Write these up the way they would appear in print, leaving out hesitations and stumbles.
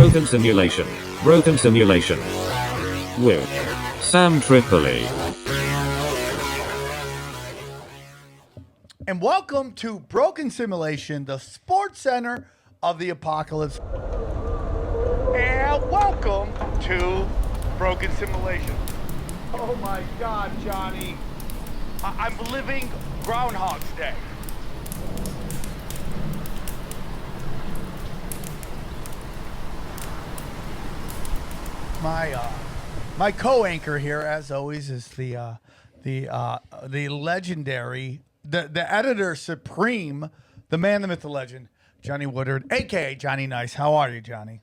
Broken Simulation. Broken Simulation. With Sam Tripoli. And welcome to Broken Simulation, the sports center of the apocalypse. And welcome to Broken Simulation. Oh my God, Johnny. I'm living Groundhog's Day. My co-anchor here, as always, is the legendary, the editor supreme, the man, the myth, the legend, Johnny Woodard, aka Johnny Nice. How are you, Johnny?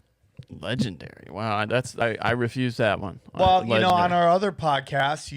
Legendary. Wow, I refuse that one. Well, you know, on our other podcast,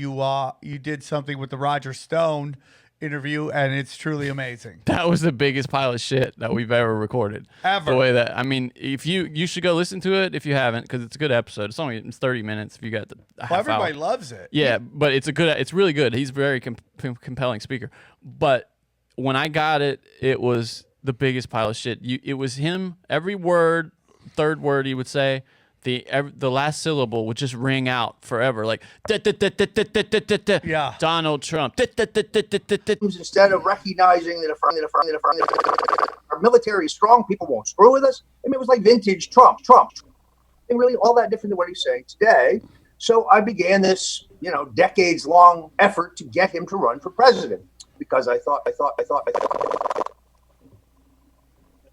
you did something with the Roger Stone interview, and it's truly amazing. That was the biggest pile of shit that we've ever recorded. Ever. The way that, I mean, if you should go listen to it if you haven't, because it's a good episode. It's only 30 minutes if you got the half everybody hour. loves it. Yeah, but it's really good. He's a very compelling speaker. But when I got it, it was the biggest pile of shit. It was him. Every word, third word he would say, the last syllable would just ring out forever, like Yeah. Donald Trump. Instead of recognizing that our military is strong, people won't screw with us. I mean, it was like vintage Trump. And really all that different than what he's saying today. So I began this, decades-long effort to get him to run for president because I thought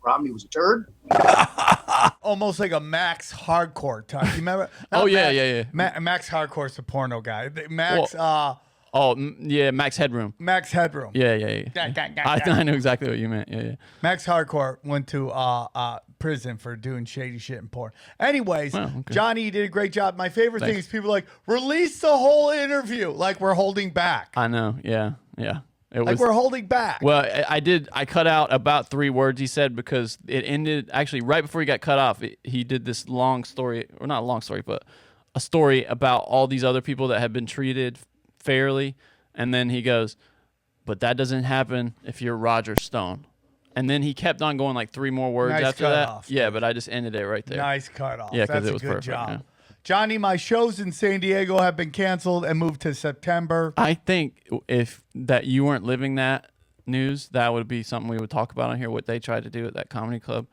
Romney was a turd. Almost like a Max Hardcore type. You remember? Oh, Not yeah. Max Hardcore's the porno guy. Max, Max Headroom. Max Headroom. Yeah. I know exactly what you meant. Yeah. Max Hardcore went to prison for doing shady shit in porn. Anyways, Oh, okay. Johnny, you did a great job. My favorite thing Thanks. is people like, release the whole interview. Like we're holding back. I know. Yeah. Like we're holding back. Well, I cut out about 3 words he said because it ended actually right before he got cut off. He did this long story, or not a long story, but a story about all these other people that have been treated fairly. And then he goes, but that doesn't happen if you're Roger Stone. And then he kept on going like 3 more words Nice after cut that. off, Yeah, dude. but I just ended it right there. Nice cut off. Yeah, 'cause That's it was a good perfect, job. yeah. Johnny, my shows in San Diego have been canceled and moved to September. I think if that you weren't living that news, that would be something we would talk about on here, what they tried to do at that comedy club.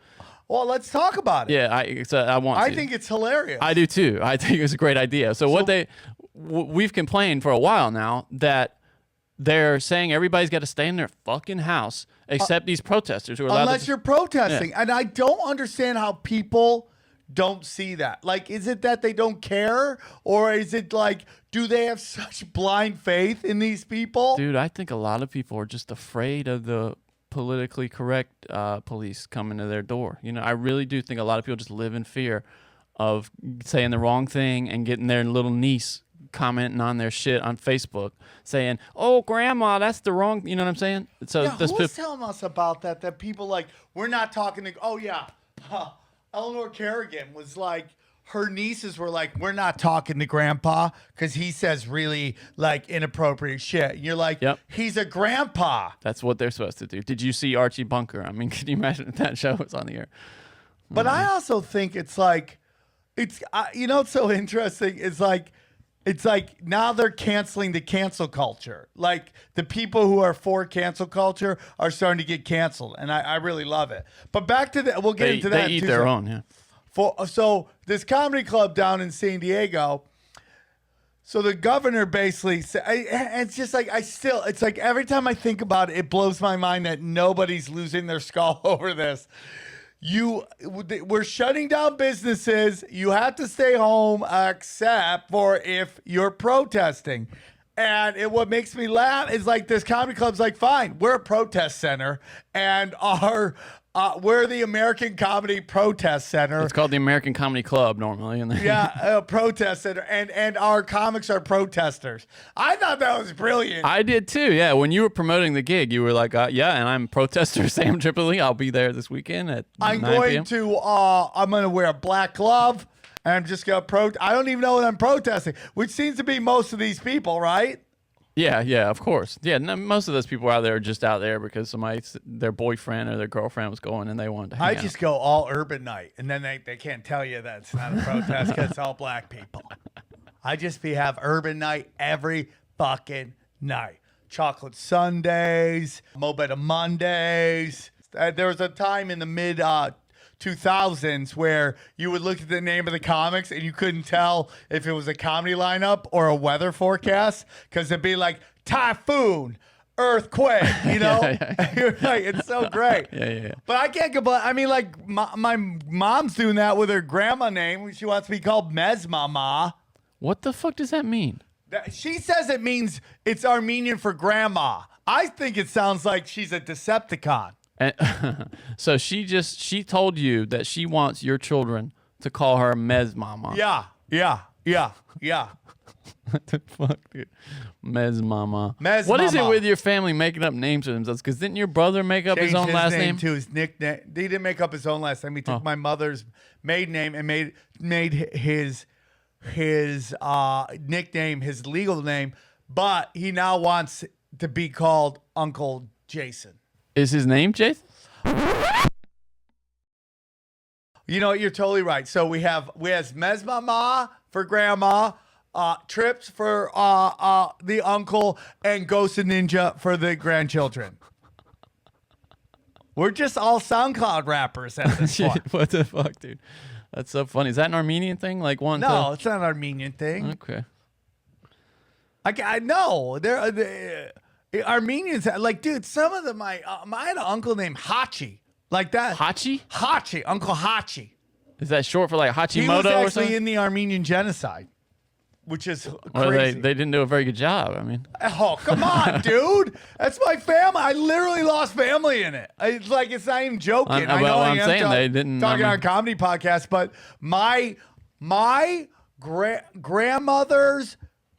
Well, let's talk about it. Yeah, I think it's hilarious. I do too. I think it's a great idea. So we've complained for a while now that they're saying everybody's got to stay in their fucking house except these protesters who are allowed Unless you're protesting. Yeah. And I don't understand how people don't see that. Like, is it that they don't care? Or is it like, do they have such blind faith in these people? Dude, I think a lot of people are just afraid of the politically correct police coming to their door. I really do think a lot of people just live in fear of saying the wrong thing and getting their little niece commenting on their shit on Facebook saying, oh, grandma, that's the wrong, you know what I'm saying? So Yeah, who's telling us about that? That people like, we're not talking to, oh yeah, Eleanor Kerrigan was like, her nieces were like, we're not talking to grandpa because he says really like inappropriate shit. And you're like, Yep. He's a grandpa. That's what they're supposed to do. Did you see Archie Bunker? I mean, can you imagine if that show was on the air? But I also think it's like, it's so interesting. It's like now they're canceling the cancel culture. Like the people who are for cancel culture are starting to get canceled, and I really love it. But back to we'll get into that. They eat too. their own, yeah. So this comedy club down in San Diego. So the governor basically said, it's just like it's like every time I think about it, it blows my mind that nobody's losing their skull over this. We're shutting down businesses. You have to stay home except for if you're protesting. And what makes me laugh is like this comedy club's like, fine, we're a protest center, and we're the American Comedy Protest Center. It's called the American Comedy Club normally. Yeah, a protest center, and our comics are protesters. I thought that was brilliant. I did too, yeah. When you were promoting the gig, you were like, yeah, and I'm protester Sam Tripoli. I'll be there this weekend at 9 p.m. I'm going to wear a black glove, and I'm just going to I don't even know what I'm protesting, which seems to be most of these people, right? Yeah, of course. Yeah, no, most of those people out there are just out there because their boyfriend or their girlfriend was going and they wanted to hang out. I just go all urban night, and then they can't tell you that it's not a protest because it's all black people. I just have urban night every fucking night. Chocolate Sundays, Mobetta Mondays. There was a time in the mid 2000s where you would look at the name of the comics and you couldn't tell if it was a comedy lineup or a weather forecast because it'd be like typhoon, earthquake, you know? You're like, it's so great. Yeah. But I can't complain. I mean, like, my mom's doing that with her grandma name. She wants to be called Mez Mama. What the fuck does that mean? She says it means it's Armenian for grandma. I think it sounds like she's a Decepticon. And so she told you that she wants your children to call her Mez Mama. Yeah. What the fuck, dude? Mez Mama. Mez What is it Mama. with your family making up names for themselves? Because didn't your brother make up his own last name? To his nickname. He didn't make up his own last name. He took my mother's maiden name and made his nickname his legal name, but he now wants to be called Uncle Jason. Is his name Jason? You know what? You're totally right. So we have Mez Mama for grandma, Trips for the uncle, and Ghost and Ninja for the grandchildren. We're just all SoundCloud rappers at this point. What the fuck, dude? That's so funny. Is that an Armenian thing? Like one? No, it's not an Armenian thing. Okay. I know. They're Armenians, like, dude, some of them, I had an uncle named Hachi. Like that. Hachi? Hachi. Uncle Hachi. Is that short for like Hachimoto He was or actually something? in the Armenian genocide, which is Or crazy. they didn't do a very good job. I mean, Oh, come on, dude. That's my family. I literally lost family in it. It's like, it's not even joking. I know I I'm am saying they didn't. talking I on a mean, comedy podcast, but my grandmother's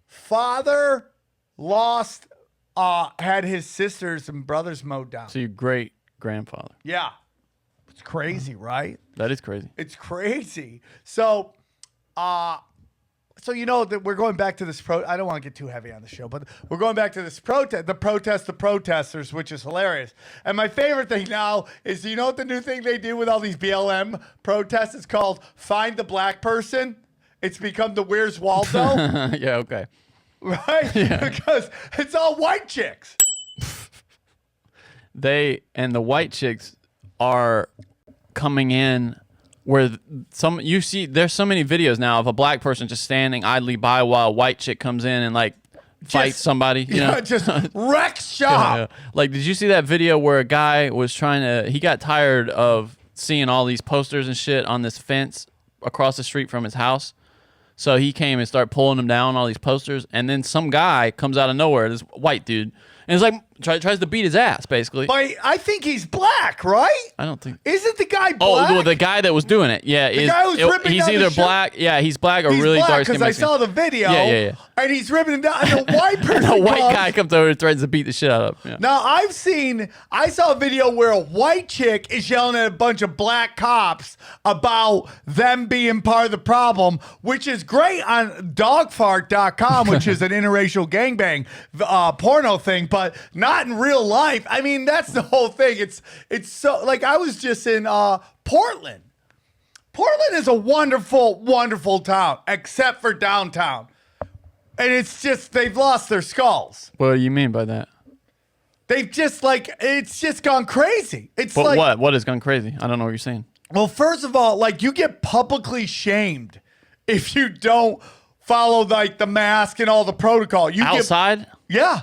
father lost, had his sisters and brothers mowed down. so your great grandfather. Yeah. It's crazy, right? That is crazy. It's crazy. So, you know that we're going back to this I don't want to get too heavy on the show, but we're going back to this the protesters, which is hilarious. And my favorite thing now is, you know what the new thing they do with all these BLM protests? It's called Find the Black Person. It's become the Where's Waldo, Yeah. Okay. right? Yeah. Because it's all white chicks. The white chicks are coming in where there's so many videos now of a black person just standing idly by while a white chick comes in and like fights somebody. You know, just wrecks shop. Yeah. Like, did you see that video where a guy was he got tired of seeing all these posters and shit on this fence across the street from his house? So he came and started pulling them down, all these posters, and then some guy comes out of nowhere, this white dude, and is like tries to beat his ass, basically. But I think he's black, right? I don't think. Isn't the guy black? Oh, well, the guy that was doing it, yeah, The guy who's ripping he's down either the shirt? black, yeah, he's black or He's really black, dark skin. because I saw the video. Yeah. And he's ripping him down. And the white person The white comes. guy comes over and threatens to beat the shit out of him. Yeah. Now, I saw a video where a white chick is yelling at a bunch of black cops about them being part of the problem, which is great on dogfart.com, which is an interracial gangbang porno thing, but not in real life. I mean, that's the whole thing. It's so, like, I was just in Portland. Portland is a wonderful, wonderful town, except for downtown. And it's just, they've lost their skulls. What do you mean by that? They've just, like, it's just gone crazy. It's But like, what has gone crazy? I don't know what you're saying. well, first of all, like, you get publicly shamed if you don't follow, like, the mask and all the protocol. You Outside? yeah.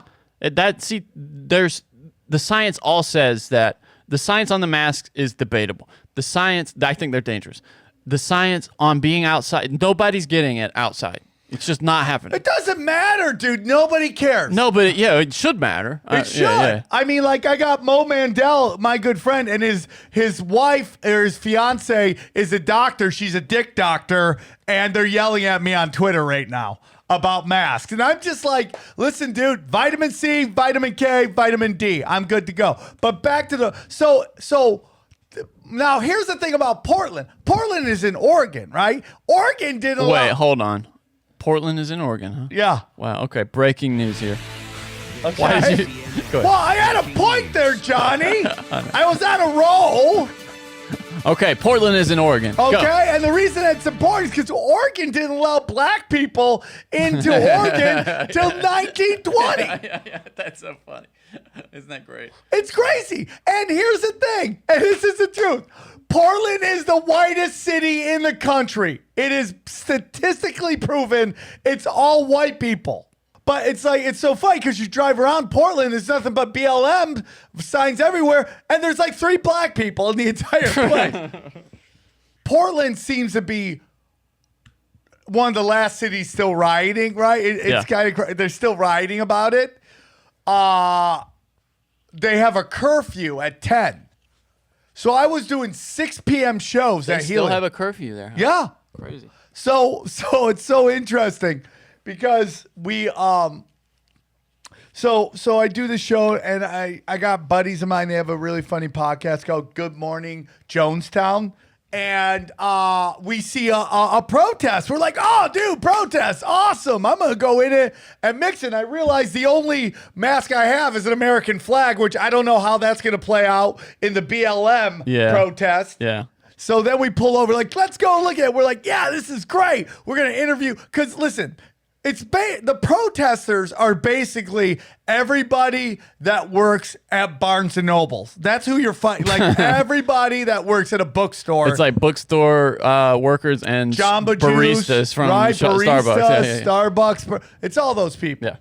There's the science all says that the science on the mask is debatable. The science, I think they're dangerous. The science on being outside, nobody's getting it outside. It's just not happening. It doesn't matter, dude. Nobody cares. No, but it should matter. It should. Yeah. I mean, like, I got Mo Mandel, my good friend, and his wife or his fiance is a doctor. She's a dick doctor, and they're yelling at me on Twitter right now about masks. And I'm just like, listen, dude, vitamin C, vitamin K, vitamin D. I'm good to go. But back to now here's the thing about Portland. Portland is in Oregon, right? Oregon did a lot. Wait, hold on. Portland is in Oregon, huh? Yeah. Wow. Okay. Breaking news here. Okay. Why did you? Go Well, ahead. I had a point there, Johnny. I was on a roll. Okay, Portland is in Oregon. Go. Okay, and the reason it's important is because Oregon didn't allow black people into Oregon till 1920. Yeah, that's so funny. Isn't that great? It's crazy. And here's the thing, and this is the truth. Portland is the whitest city in the country. It is statistically proven it's all white people. But it's like, it's so funny because you drive around Portland, there's nothing but BLM signs everywhere, and there's like 3 black people in the entire place. Portland seems to be one of the last cities still rioting, right? It's kind of, they're still rioting about it. They have a curfew at 10. So I was doing 6 p.m. shows They at still Healing. have a curfew there. Huh? Yeah. Crazy. So it's so interesting because we so I do the show and I got buddies of mine. They have a really funny podcast called Good Morning Jonestown. And we see a protest. We're like, oh, dude, protest. Awesome. I'm going to go in it and mix it. And I realize the only mask I have is an American flag, which I don't know how that's going to play out in the BLM protest. Yeah. So then we pull over, like, let's go look at it. We're like, yeah, this is great. We're going to interview. Because, listen, it's the protesters are basically everybody that works at Barnes & Nobles. That's who you're fighting. Like, everybody that works at a bookstore. It's like bookstore workers and Jamba baristas Juice, from right? Starbucks. Baristas, Starbucks. It's all those people. Yeah.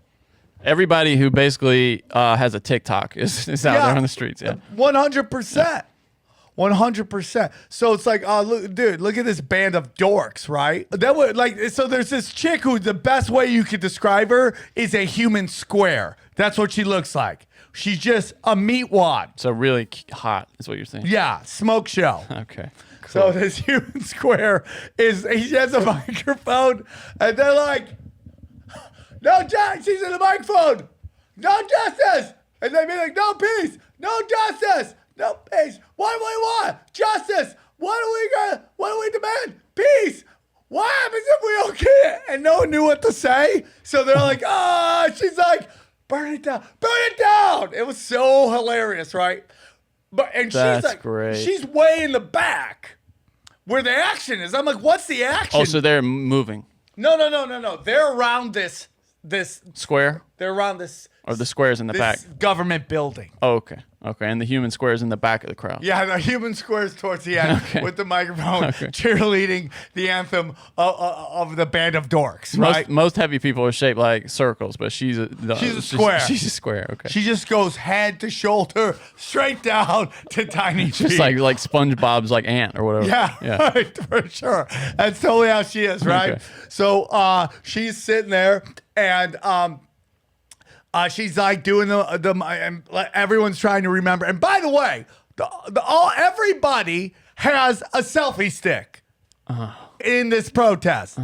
Everybody who basically has a TikTok is out there on the streets. Yeah. 100%. 100%. So it's like, oh, look, dude, look at this band of dorks, right? That would like, so there's this chick who the best way you could describe her is a human square. That's what she looks like. She's just a meat wad. So really hot is what you're saying. Yeah, smoke show. Okay. So this human square he has a microphone, and they're like, no justice, she's in the microphone. No justice. And they be like, no peace, no justice. No peace. What do we want? Justice. What do we demand? Peace. What happens if we don't get it? And no one knew what to say. So they're like, she's like, burn it down. Burn it down. It was so hilarious, right? She's like, great. She's way in the back where the action is. I'm like, what's the action? Oh, so they're moving. No. They're around this Square? They're around this. Or the squares in the back? Government building. Oh, okay. Okay. And the human squares in the back of the crowd. Yeah, the human squares towards the end with the microphone cheerleading the anthem of the band of dorks, right? Most heavy people are shaped like circles, but she's a square. She's a square. Okay. She just goes head to shoulder, straight down to tiny feet. Just like SpongeBob's like ant or whatever. Yeah, right, for sure. That's totally how she is, right? Okay. So she's sitting there and she's like doing and everyone's trying to remember. And by the way, everybody has a selfie stick in this protest.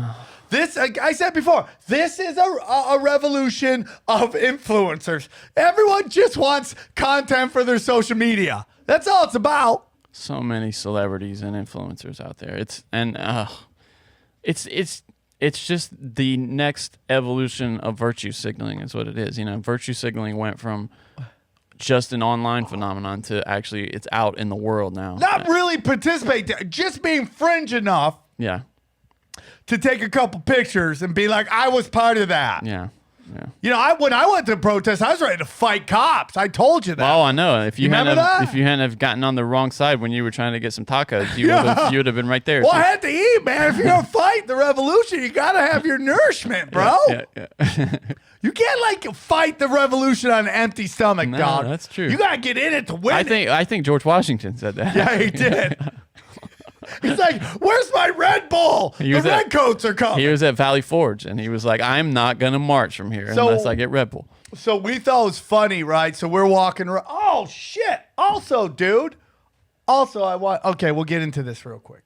This, I said before, this is a revolution of influencers. Everyone just wants content for their social media. That's all it's about. So many celebrities and influencers out there. It's just the next evolution of virtue signaling is what it is. You know, virtue signaling went from just an online phenomenon to actually it's out in the world now. Not really participate, just being fringe enough to take a couple pictures and be like, I was part of that. Yeah. You know, when I went to protest, I was ready to fight cops. I told you that. Oh, I know. If you hadn't have gotten on the wrong side when you were trying to get some tacos, you would have been right there. Well, I had to eat, man. If you're gonna fight the revolution, you gotta have your nourishment, bro. Yeah. You can't fight the revolution on an empty stomach, No, dog. that's true. You gotta get in it to win. I think George Washington said that. Yeah, he did. He's like, where's my Red Bull? The redcoats are coming. He was at Valley Forge, and he was like, I'm not going to march from here unless I get Red Bull. So we thought it was funny, right? So we're walking around. Oh, shit. Also, dude. Okay, we'll get into this real quick.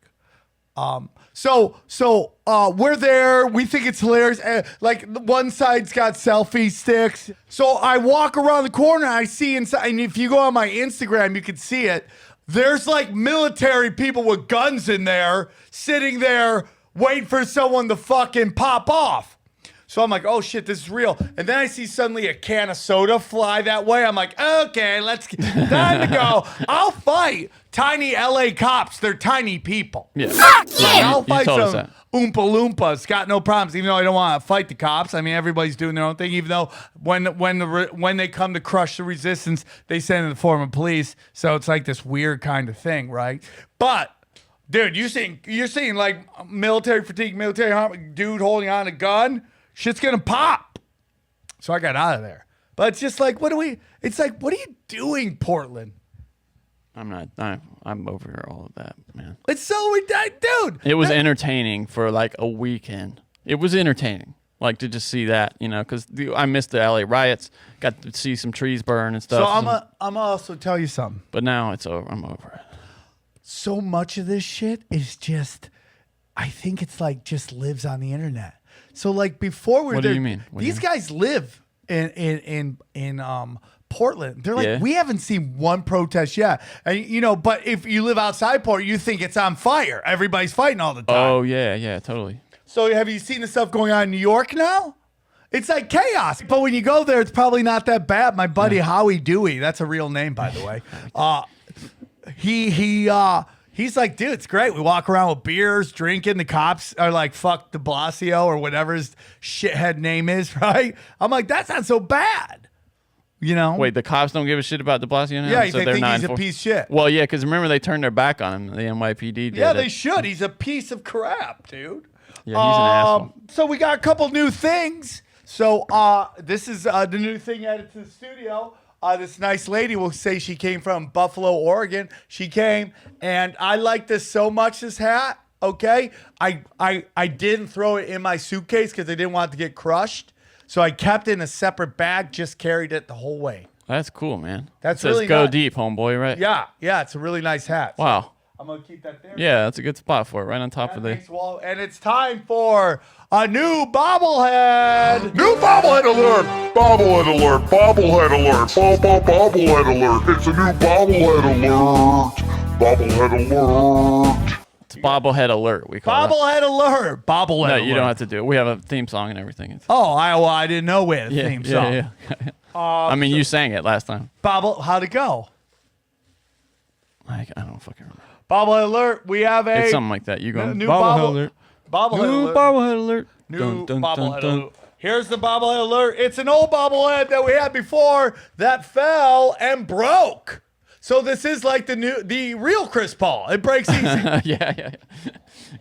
So we're there. We think it's hilarious. Like one side's got selfie sticks. So I walk around the corner. I see inside, and if you go on my Instagram, you can see it. There's like military people with guns in there, sitting there, waiting for someone to fucking pop off. So I'm like, oh shit, this is real. And then I see suddenly a can of soda fly that way. I'm like, okay, time to go. I'll fight tiny LA cops. They're tiny people. Yeah. I'll You fight told us some that. Oompa Loompas. Got no problems, even though I don't want to fight the cops. I mean, everybody's doing their own thing, even though when they come to crush the resistance, they send in the form of police. So it's like this weird kind of thing, right? But dude, you're seeing like military fatigue, military harm, dude holding on a gun. Shit's gonna pop. So I got out of there. But it's just like, what are you doing, Portland? I'm over all of that, man. It's so dude. It was entertaining for like a weekend. It was entertaining, like to just see that, because I missed the LA riots, got to see some trees burn and stuff. So I'm gonna also tell you something. But now it's over. I'm over it. So much of this shit is just, I think it's like just lives on the internet. So like before we were What do there, you mean? these guys live in Portland. They're like, Yeah. we haven't seen one protest yet. And but if you live outside Portland, you think it's on fire. Everybody's fighting all the time. Oh yeah, totally. So have you seen the stuff going on in New York now? It's like chaos. But when you go there, it's probably not that bad. My buddy Howie Dewey, that's a real name, by the way. He's like, dude, it's great. We walk around with beers, drinking. The cops are like, fuck de Blasio or whatever his shithead name is, right? I'm like, that's not so bad. Wait, the cops don't give a shit about de Blasio now? Yeah, so they they're think not he's a piece of shit. Well, yeah, because remember they turned their back on him. The NYPD did. Yeah, they should. He's a piece of crap, dude. Yeah, he's an asshole. So we got a couple new things. So this is the new thing added to the studio. This nice lady will say she came from Buffalo, Oregon. She came, and I like this so much, this hat, okay? I didn't throw it in my suitcase because I didn't want it to get crushed. So I kept it in a separate bag, just carried it the whole way. That's cool, man. That's it says really go nice. deep, homeboy, right? Yeah, it's a really nice hat. So Wow. I'm going to keep that there. Yeah, that's a good spot for it, right on top of the... Thanks, Walt. And it's time for a new bobblehead. New bobblehead alert! Bobblehead alert! Bobblehead alert! Bobblehead alert! It's a new bobblehead alert! Bobblehead alert! It's bobblehead alert, we call it. Bobblehead alert. Bobblehead No, alert. you don't have to do it. We have a theme song and everything. It's, Oh, I didn't know we had a theme song. Yeah. I mean, you sang it last time. How'd it go? I don't fucking remember. Bobblehead alert. We have a It's something like that. You go, new bobblehead alert. Bobblehead New alert. bobblehead alert. New Dun, dun, bobblehead dun, dun. alert. Here's the bobblehead alert. It's an old bobblehead that we had before that fell and broke. So this is like the real Chris Paul. It breaks easy. Yeah.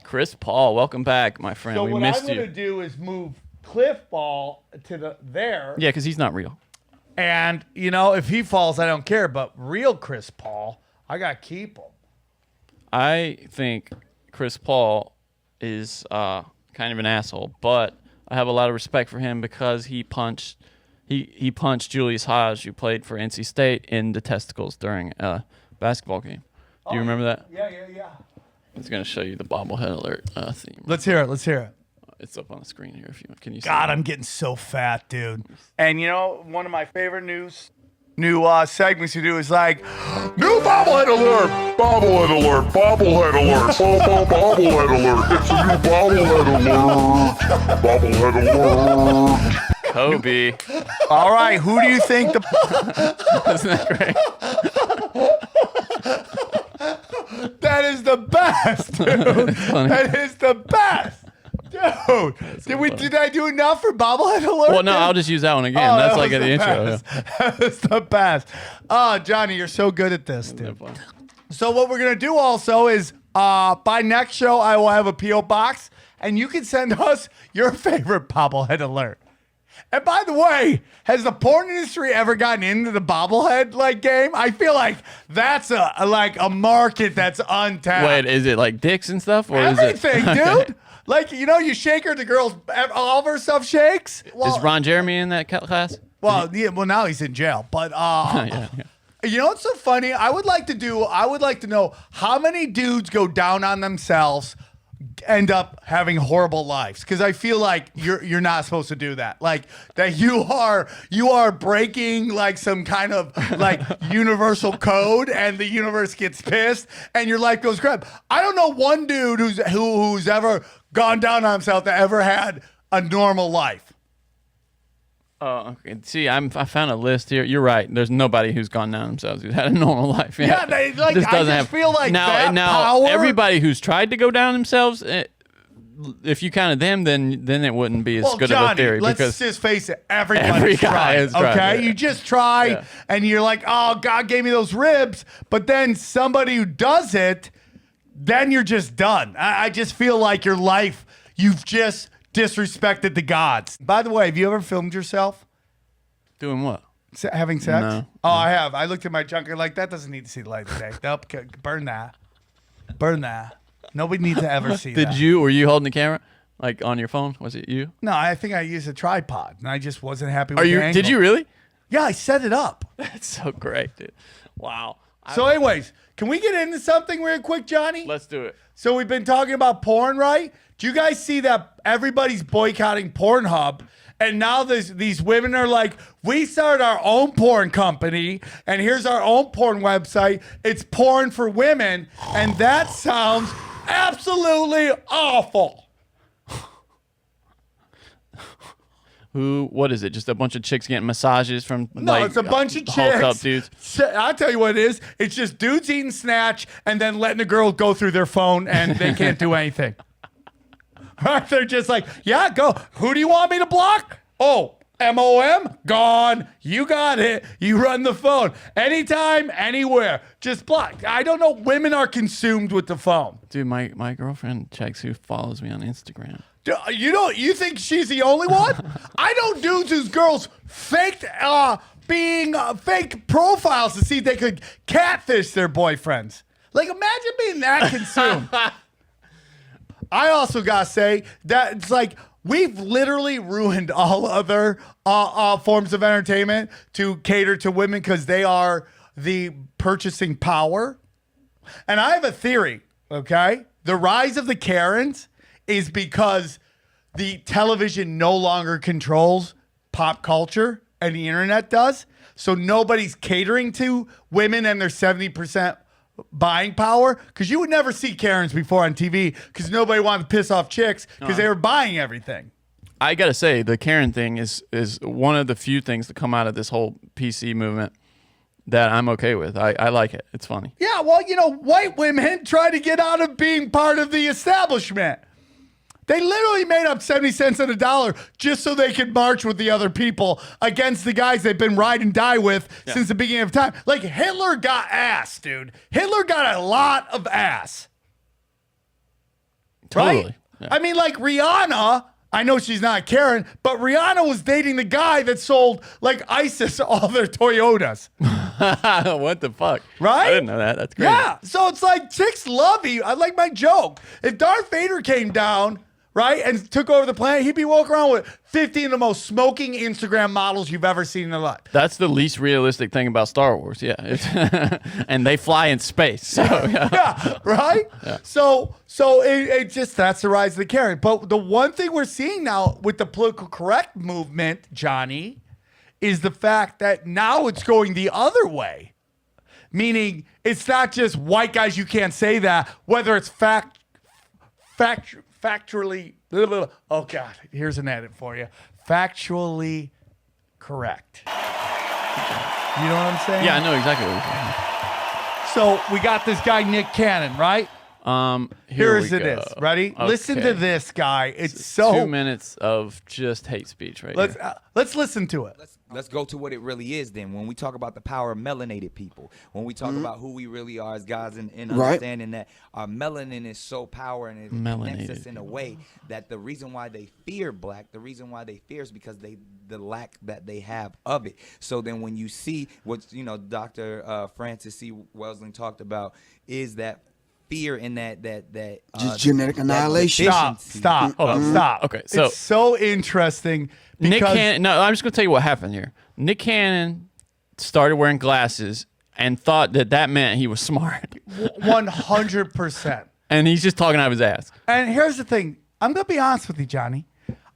Chris Paul, welcome back, my friend. So we what missed I'm going you. to do is move Cliff Ball to there. Yeah, because he's not real. And, if he falls, I don't care. But real Chris Paul, I got to keep him. I think Chris Paul is kind of an asshole, but I have a lot of respect for him because he punched Julius Hodge, who played for NC State, in the testicles during a basketball game. Do you remember that? Yeah. I was going to show you the bobblehead alert theme. Let's hear it. It's up on the screen here if you want. Can you see God, it? I'm getting so fat, dude. And one of my favorite new segments to do is like, New bobblehead alert! Bobblehead alert! Bobblehead alert! Bobblehead alert! It's a new bobblehead alert! Bobblehead alert! Kobe. all right, who do you think the Isn't that great? That is the best, dude. funny. That is the best. Dude, did I do enough for bobblehead alert? Well, no, dude? I'll just use that one again. Oh, That's that like was at the intro. best. That was the best. Oh, Johnny, you're so good at this, dude. Yeah. So what we're gonna do also is by next show I will have a PO box, and you can send us your favorite bobblehead alert. And by the way, has the porn industry ever gotten into the bobblehead game? I feel like that's a market that's untapped. Wait, is it like dicks and stuff, or Everything, is it? dude. Like, you shake her, the girls, all of her stuff shakes. Well, Is Ron Jeremy in that class? well, now he's in jail. But Yeah. you know what's so funny? I would like to know how many dudes go down on themselves, end up having horrible lives, because I feel like you're not supposed to do that. Like that you are breaking like some kind of like universal code, and the universe gets pissed, and your life goes crap. I don't know one dude who's ever gone down on himself that ever had a normal life. Oh, okay. See, I found a list here. You're right. There's nobody who's gone down themselves who's had a normal life. Yeah, they, like, This I doesn't just have, feel like now, that now power. everybody who's tried to go down themselves, if you counted them, then it wouldn't be as Well, good Johnny, of a theory. let's Because just face it. Everybody every guy tried. has tried, Okay, yeah. you just try, Yeah. and you're like, oh, God gave me those ribs. But then somebody who does it, then you're just done. I just feel like your life, you've just disrespected the gods. By the way, have you ever filmed yourself doing what? having sex? No. Oh, I have. I looked at my junk and like, that doesn't need to see the light of day. Nope, burn that. Burn that. Nobody needs to ever see that. Were you holding the camera? Like on your phone? Was it you? No, I think I used a tripod, and I just wasn't happy with the angle. Did you really? Yeah, I set it up. That's so great, dude. Wow. So anyways, can we get into something real quick, Johnny? Let's do it. So we've been talking about porn, right? Do you guys see that everybody's boycotting Pornhub? And now these women are like, we started our own porn company, and here's our own porn website. It's porn for women, and that sounds absolutely awful. What is it? Just a bunch of chicks getting massages from No, it's a bunch of hulked up chicks. dudes. I'll tell you what it is. It's just dudes eating snatch and then letting a girl go through their phone and they can't do anything. Right? They're just like, yeah, go. Who do you want me to block? Oh, MOM, gone. You got it. You run the phone. Anytime, anywhere. Just block. I don't know. Women are consumed with the phone. Dude, my girlfriend checks who follows me on Instagram. You think she's the only one? I know dudes whose girls faked fake profiles to see if they could catfish their boyfriends. Like, imagine being that consumed. I also gotta say that it's like we've literally ruined all other forms of entertainment to cater to women because they are the purchasing power. And I have a theory, okay? The rise of the Karens is because the television no longer controls pop culture and the internet does. So nobody's catering to women and their 70% buying power. Because you would never see Karens before on TV because nobody wanted to piss off chicks because they were buying everything. I gotta say, the Karen thing is one of the few things that come out of this whole PC movement that I'm okay with. I like it. It's funny. Yeah, well, white women try to get out of being part of the establishment. They literally made up 70 cents on the dollar just so they could march with the other people against the guys they've been ride and die with since the beginning of time. Like, Hitler got ass, dude. Hitler got a lot of ass. Totally. Right? Yeah. I mean, like, Rihanna, I know she's not a Karen, but Rihanna was dating the guy that sold, like, ISIS all their Toyotas. What the fuck? Right? I didn't know that. That's crazy. Yeah. So it's like, chicks love you. I like my joke. If Darth Vader came down, right, and took over the planet, he'd be walking around with 50 of the most smoking Instagram models you've ever seen in your life. That's the least realistic thing about Star Wars. Yeah. And they fly in space. So, yeah. Yeah, right? Yeah. So it just, that's the rise of the Karen. But the one thing we're seeing now with the political correct movement, Johnny, is the fact that now it's going the other way. Meaning it's not just white guys, you can't say that, whether it's factually, oh God, here's an edit for you. Factually correct. You know what I'm saying? Yeah, I know exactly what you're saying. So we got this guy, Nick Cannon, right? Here's it is. Ready? Okay. Listen to this guy. It's so 2 minutes of just hate speech right here. Let's listen to it. Let's go to what it really is then. When we talk about the power of melanated people, when we talk about who we really are as guys and understanding that our melanin is so power and it connects us in a way that the reason why they fear black, the reason why they fear is because the lack that they have of it. So then when you see what, Dr. Francis C. Welsing talked about is that fear in that just genetic annihilation. Stop. Okay, so it's so interesting. Nick Cannon. No, I'm just gonna tell you what happened here. Nick Cannon started wearing glasses and thought that meant he was smart. 100%. And he's just talking out of his ass. And here's the thing. I'm gonna be honest with you, Johnny.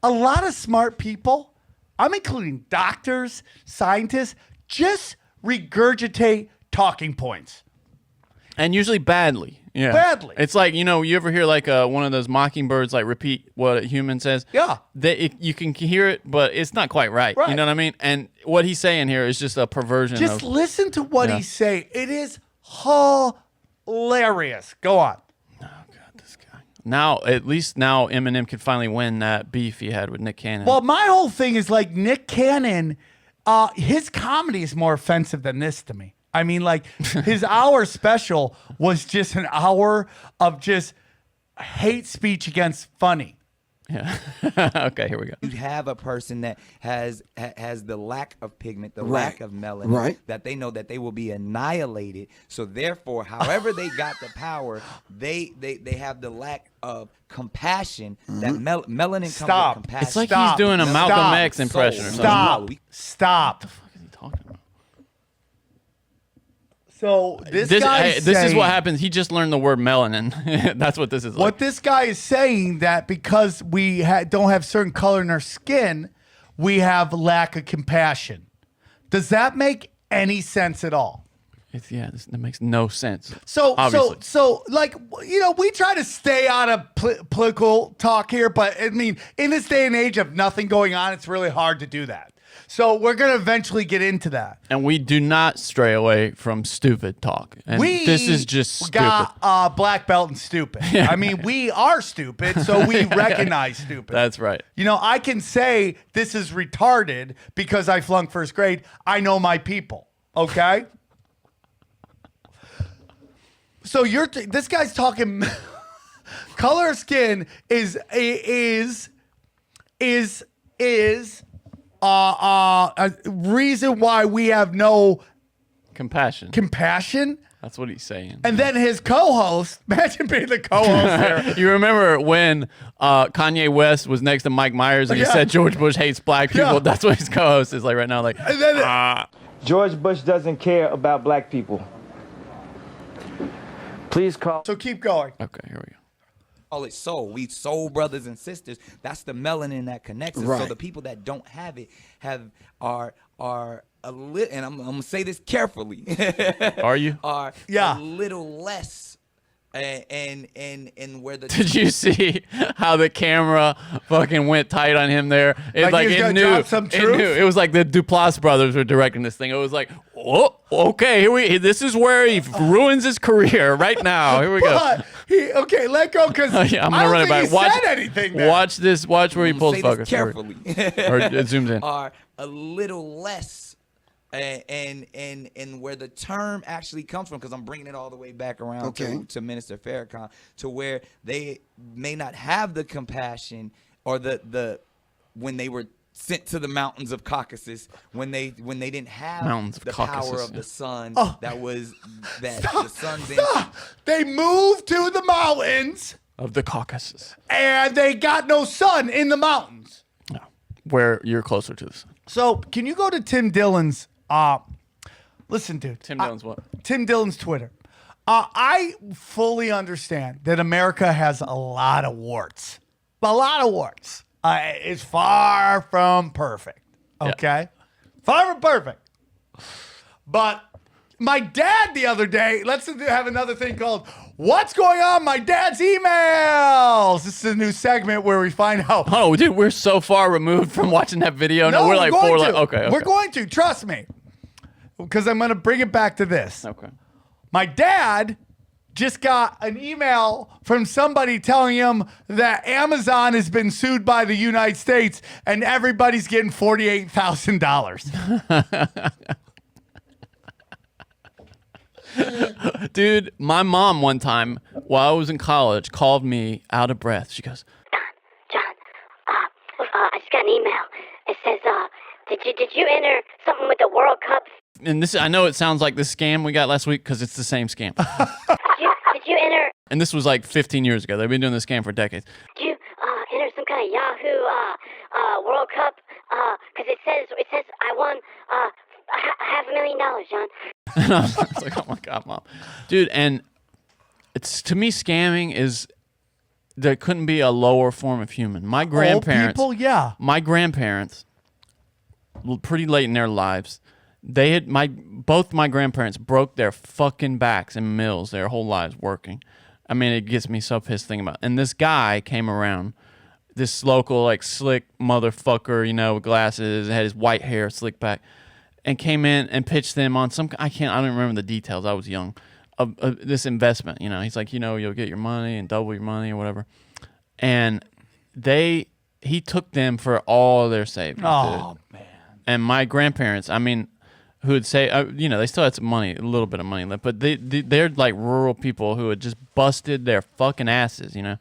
A lot of smart people, I'm including doctors, scientists, just regurgitate talking points. And usually badly. Yeah. Badly. It's like, you ever hear like one of those mockingbirds like repeat what a human says? Yeah. You can hear it, but it's not quite right. You know what I mean? And what he's saying here is just a perversion. Just listen to what he's saying. It is hilarious. Go on. Oh, God, this guy. Now, at least now Eminem could finally win that beef he had with Nick Cannon. Well, my whole thing is like Nick Cannon, his comedy is more offensive than this to me. I mean, like, his hour special was just an hour of just hate speech against funny. Yeah. Okay, here we go. You have a person that has the lack of pigment, the lack of melanin, that they know that they will be annihilated. So therefore, however they got the power, they have the lack of compassion. That melanin comes with compassion. It's like he's doing a Malcolm X impression or something. Stop. What the fuck is he talking about? So this is what happens. He just learned the word melanin. That's what this is like. What this guy is saying, that because we don't have certain color in our skin, we have lack of compassion. Does that make any sense at all? That makes no sense. So like, we try to stay out of political talk here, but I mean, in this day and age of nothing going on, it's really hard to do that. So we're going to eventually get into that. And we do not stray away from stupid talk. And this is just stupid. Got black belt and stupid. I mean, we are stupid, so we recognize stupid. That's right. I can say this is retarded because I flunked first grade. I know my people, okay? So this guy's talking color of skin is a reason why we have no compassion. That's what he's saying. And then his co-host, imagine being the co-host there. You remember when Kanye West was next to Mike Myers and he said George Bush hates black people? Yeah. That's what his co-host is like right now. Like, George Bush doesn't care about black people. Please call. So keep going. Okay, here we go. Call it soul. We soul brothers and sisters. That's the melanin that connects us. So the people that don't have it are a little, and I'm gonna say this carefully. Are you? Are a little less. And where the did you see how the camera fucking went tight on him there? It it knew it was like the Duplass brothers were directing this thing. It was like, oh, okay, this is where he ruins his career right now. Here we go. Let go because I'm gonna run it back. Said anything there. Watch this. Watch where he pulls focus. Carefully, or it zooms in. Are a little less. And where the term actually comes from, because I'm bringing it all the way back around to Minister Farrakhan, to where they may not have the compassion or the when they were sent to the mountains of Caucasus, when they didn't have the power of the sun the sun's in. They moved to the mountains of the Caucasus and they got no sun in the mountains. No, where you're closer to the sun. So can you go to Tim Dillon's listen, dude. Tim Dillon's what? Tim Dillon's Twitter. I fully understand that America has a lot of warts. A lot of warts. It's far from perfect. Okay? Yeah. Far from perfect. But my dad the other day, let's have another thing called What's Going On My Dad's Emails. This is a new segment where we find out. Oh, dude, we're so far removed from watching that video. No, we're like okay. We're going to, trust me. Because I'm going to bring it back to this. Okay. My dad just got an email from somebody telling him that Amazon has been sued by the United States and everybody's getting $48,000. Dude, my mom one time while I was in college called me out of breath. She goes, John, I just got an email. It says, did you enter something with the World Cup? And this, I know it sounds like the scam we got last week because it's the same scam. Did you enter? And this was like 15 years ago. They've been doing this scam for decades. Did you enter some kind of Yahoo World Cup? Because it says I won $500,000, John. And I was like, oh my God, Mom. Dude, and it's, to me, scamming is, there couldn't be a lower form of human. My grandparents. Old people, yeah. My grandparents, pretty late in their lives, both my grandparents broke their fucking backs in mills their whole lives working. I mean, it gets me so pissed thinking about it. And this guy came around, this local, like, slick motherfucker, you know, with glasses, had his white hair slicked back, and came in and pitched them on I don't remember the details. I was young. Of this investment, you know. He's like, you know, you'll get your money and double your money or whatever. And he took them for all their savings. Oh, man. And my grandparents, I mean, who would say, you know, they still had some money, a little bit of money left, but they're like rural people who had just busted their fucking asses, you know.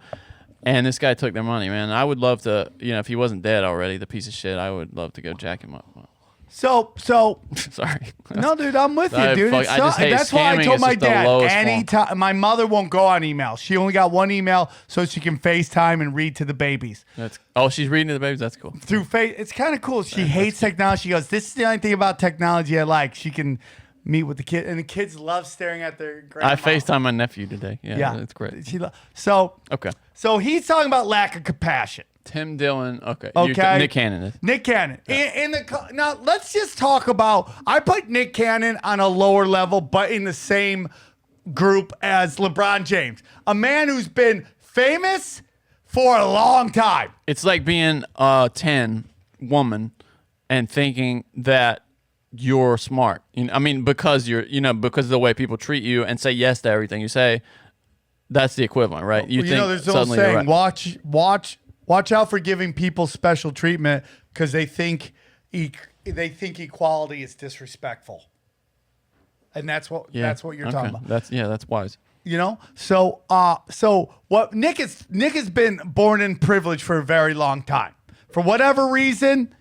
And this guy took their money, man. I would love to, you know, if he wasn't dead already, the piece of shit, I would love to go jack him up. So sorry. No, dude, I'm with you, dude. That's why I told my dad anytime. My mother won't go on email. She only got one email so she can FaceTime and read to the babies. She's reading to the babies. That's cool. Through it's kind of cool. She hates technology. She goes, "This is the only thing about technology I like." She can meet with the kid, and the kids love staring at their grandma. I FaceTime my nephew today. Yeah, that's great. Okay. So he's talking about lack of compassion. Tim Dillon. Okay. Nick Cannon is. Nick Cannon. Yeah. Now, let's just talk about. I put Nick Cannon on a lower level, but in the same group as LeBron James, a man who's been famous for a long time. It's like being a 10 woman and thinking that you're smart. You know, I mean, because because of the way people treat you and say yes to everything you say. That's the equivalent, right? There's an old saying, watch out for giving people special treatment because they think equality is disrespectful, and that's what you're talking about. That's wise. You know, so what Nick has been born in privilege for a very long time. For whatever reason,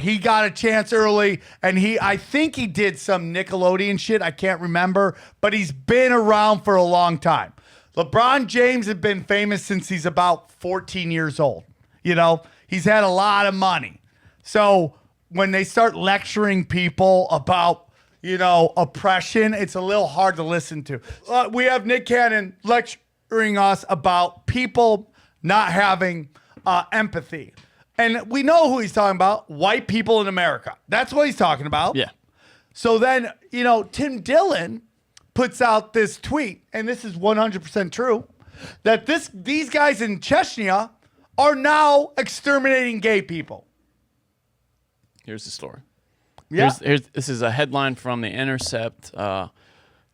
he got a chance early, and I think he did some Nickelodeon shit. I can't remember, but he's been around for a long time. LeBron James has been famous since he's about 14 years old. You know, he's had a lot of money. So when they start lecturing people about, you know, oppression, it's a little hard to listen to. We have Nick Cannon lecturing us about people not having empathy. And we know who he's talking about, white people in America. That's what he's talking about. Yeah. So then, you know, Tim Dillon puts out this tweet, and this is 100% true, that these guys in Chechnya are now exterminating gay people. Here's the story. Yeah. This is a headline from The Intercept.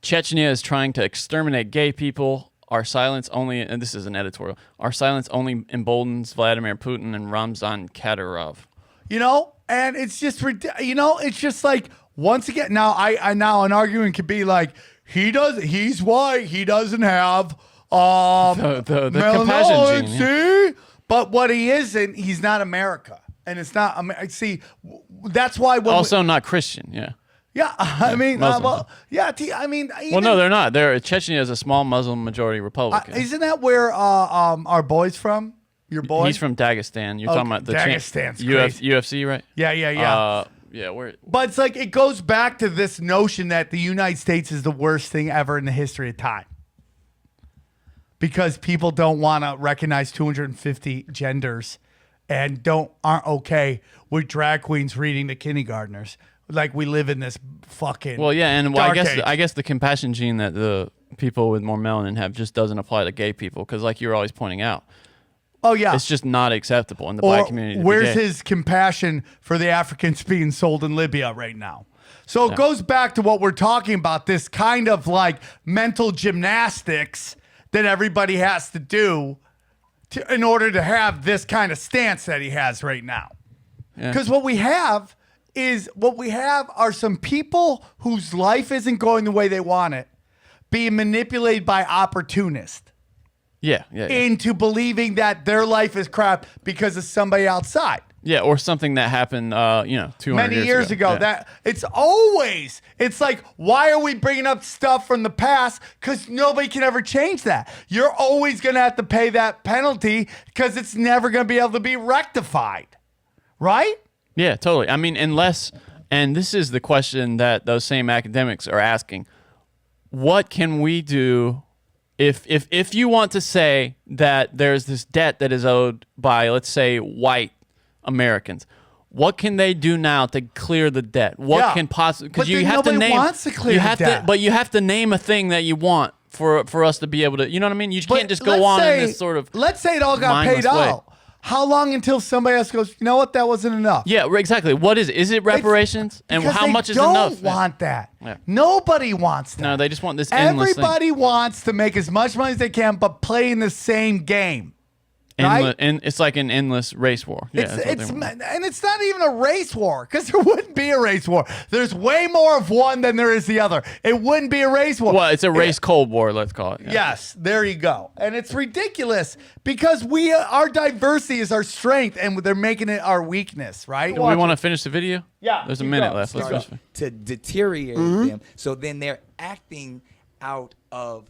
Chechnya is trying to exterminate gay people. Our silence only, and this is an editorial, our silence only emboldens Vladimir Putin and Ramzan Kadyrov. You know, and it's just, you know, it's just like, once again, now an argument could be like, he's white, he doesn't have the compassion gene. See? But what he isn't, he's not America. And it's not, see, that's why. Also not Christian, yeah. Yeah, I mean, no, they're not. Chechnya is a small Muslim majority Republican. Isn't that where our boy's from? Your boy? He's from Dagestan. You're talking about the Dagestan's crazy. UFC, right? Yeah. But it's like, it goes back to this notion that the United States is the worst thing ever in the history of time. Because people don't want to recognize 250 genders and aren't okay with drag queens reading to kindergartners. Like, we live in this fucking I guess the compassion gene that the people with more melanin have just doesn't apply to gay people, because like you're always pointing out, it's just not acceptable in the black community. Where's his compassion for the Africans being sold in Libya right now? So it goes back to what we're talking about, this kind of like mental gymnastics that everybody has to do in order to have this kind of stance that he has right now. Because what we have are some people whose life isn't going the way they want it, being manipulated by opportunists. Yeah. Into believing that their life is crap because of somebody outside. Yeah, or something that happened, 200 many years ago. Yeah. It's like, why are we bringing up stuff from the past? Because nobody can ever change that. You're always going to have to pay that penalty because it's never going to be able to be rectified. Right? Yeah, totally. I mean, unless, and this is the question that those same academics are asking, what can we do if you want to say that there's this debt that is owed by, let's say, white Americans, what can they do now to clear the debt? What can possibly, because you have to name, wants to clear the debt. but you have to name a thing that you want for us to be able to, you know what I mean? You can't just go on in this sort of let's say it all got paid out. How long until somebody else goes, you know what, that wasn't enough? Yeah, exactly. What is it? Is it reparations? And how much is enough? They don't want that. Yeah. Nobody wants that. No, they just want this endless Everybody thing. wants to make as much money as they can, but play in the same game. Right? And it's like an endless race war. Yeah, and it's not even a race war, because there wouldn't be a race war. There's way more of one than there is the other. It wouldn't be a race war. Well, it's a race cold war, let's call it. Yeah. Yes, there you go. And it's ridiculous because our diversity is our strength, and they're making it our weakness, right? Do we want to finish the video? Yeah. There's a minute left. Let's finish. To deteriorate them. So then they're acting out of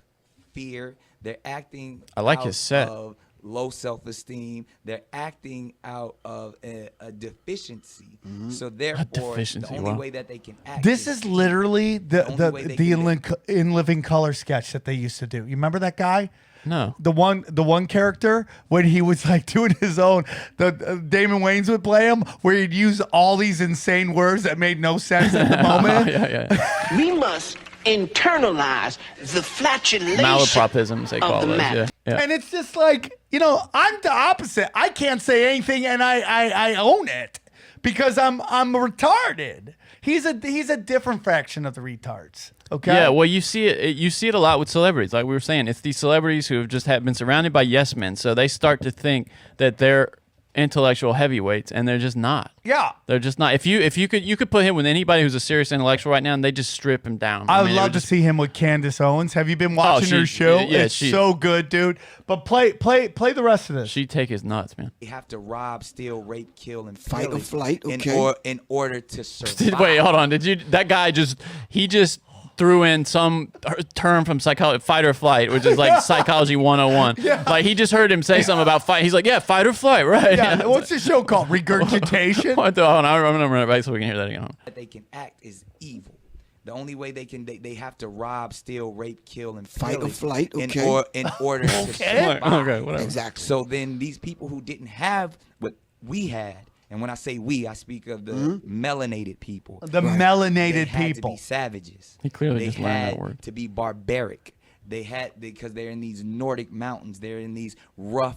fear. They're acting out his set. Of low self-esteem. They're acting out of a deficiency. So therefore, the only way that they can act. This is literally the in Living Color sketch that they used to do. You remember that guy? No. The one character when he was like doing his own, Damon Wayans would play him, where he'd use all these insane words that made no sense at the moment. Yeah. We must internalize the flatulation malapropisms, they call it. Yeah. And it's just like, I'm the opposite. I can't say anything, and I own it because I'm retarded. He's a different fraction of the retards. Okay. Yeah. Well, you see it a lot with celebrities. Like we were saying, it's these celebrities who have just been surrounded by yes men, so they start to think that they're intellectual heavyweights, and they're just not. Yeah. They're just not. If you could put him with anybody who's a serious intellectual right now, and they just strip him down. I would love to see him with Candace Owens. Have you been watching her show? Yeah, it's so good, dude. But play the rest of this. She'd take his nuts, man. They have to rob, steal, rape, kill, and fight or flight. Okay. In order to survive. Wait, hold on. That guy just threw in some term from psychology, fight or flight, which is like psychology 101. Yeah. Like he just heard him say something about fight. He's like, yeah, fight or flight, right? Yeah. What's the show called? Regurgitation? Hold on, I'm gonna run it back so we can hear that again. That they can act is evil. The only way they have to rob, steal, rape, kill, and fight or flight. Okay. In order to survive. Okay, whatever. Exactly. So then these people who didn't have what we had. And when I say we, I speak of the melanated people. The melanated they had people. To be savages. He clearly they just learned that word. To be barbaric. Because they're in these Nordic mountains. They're in these rough,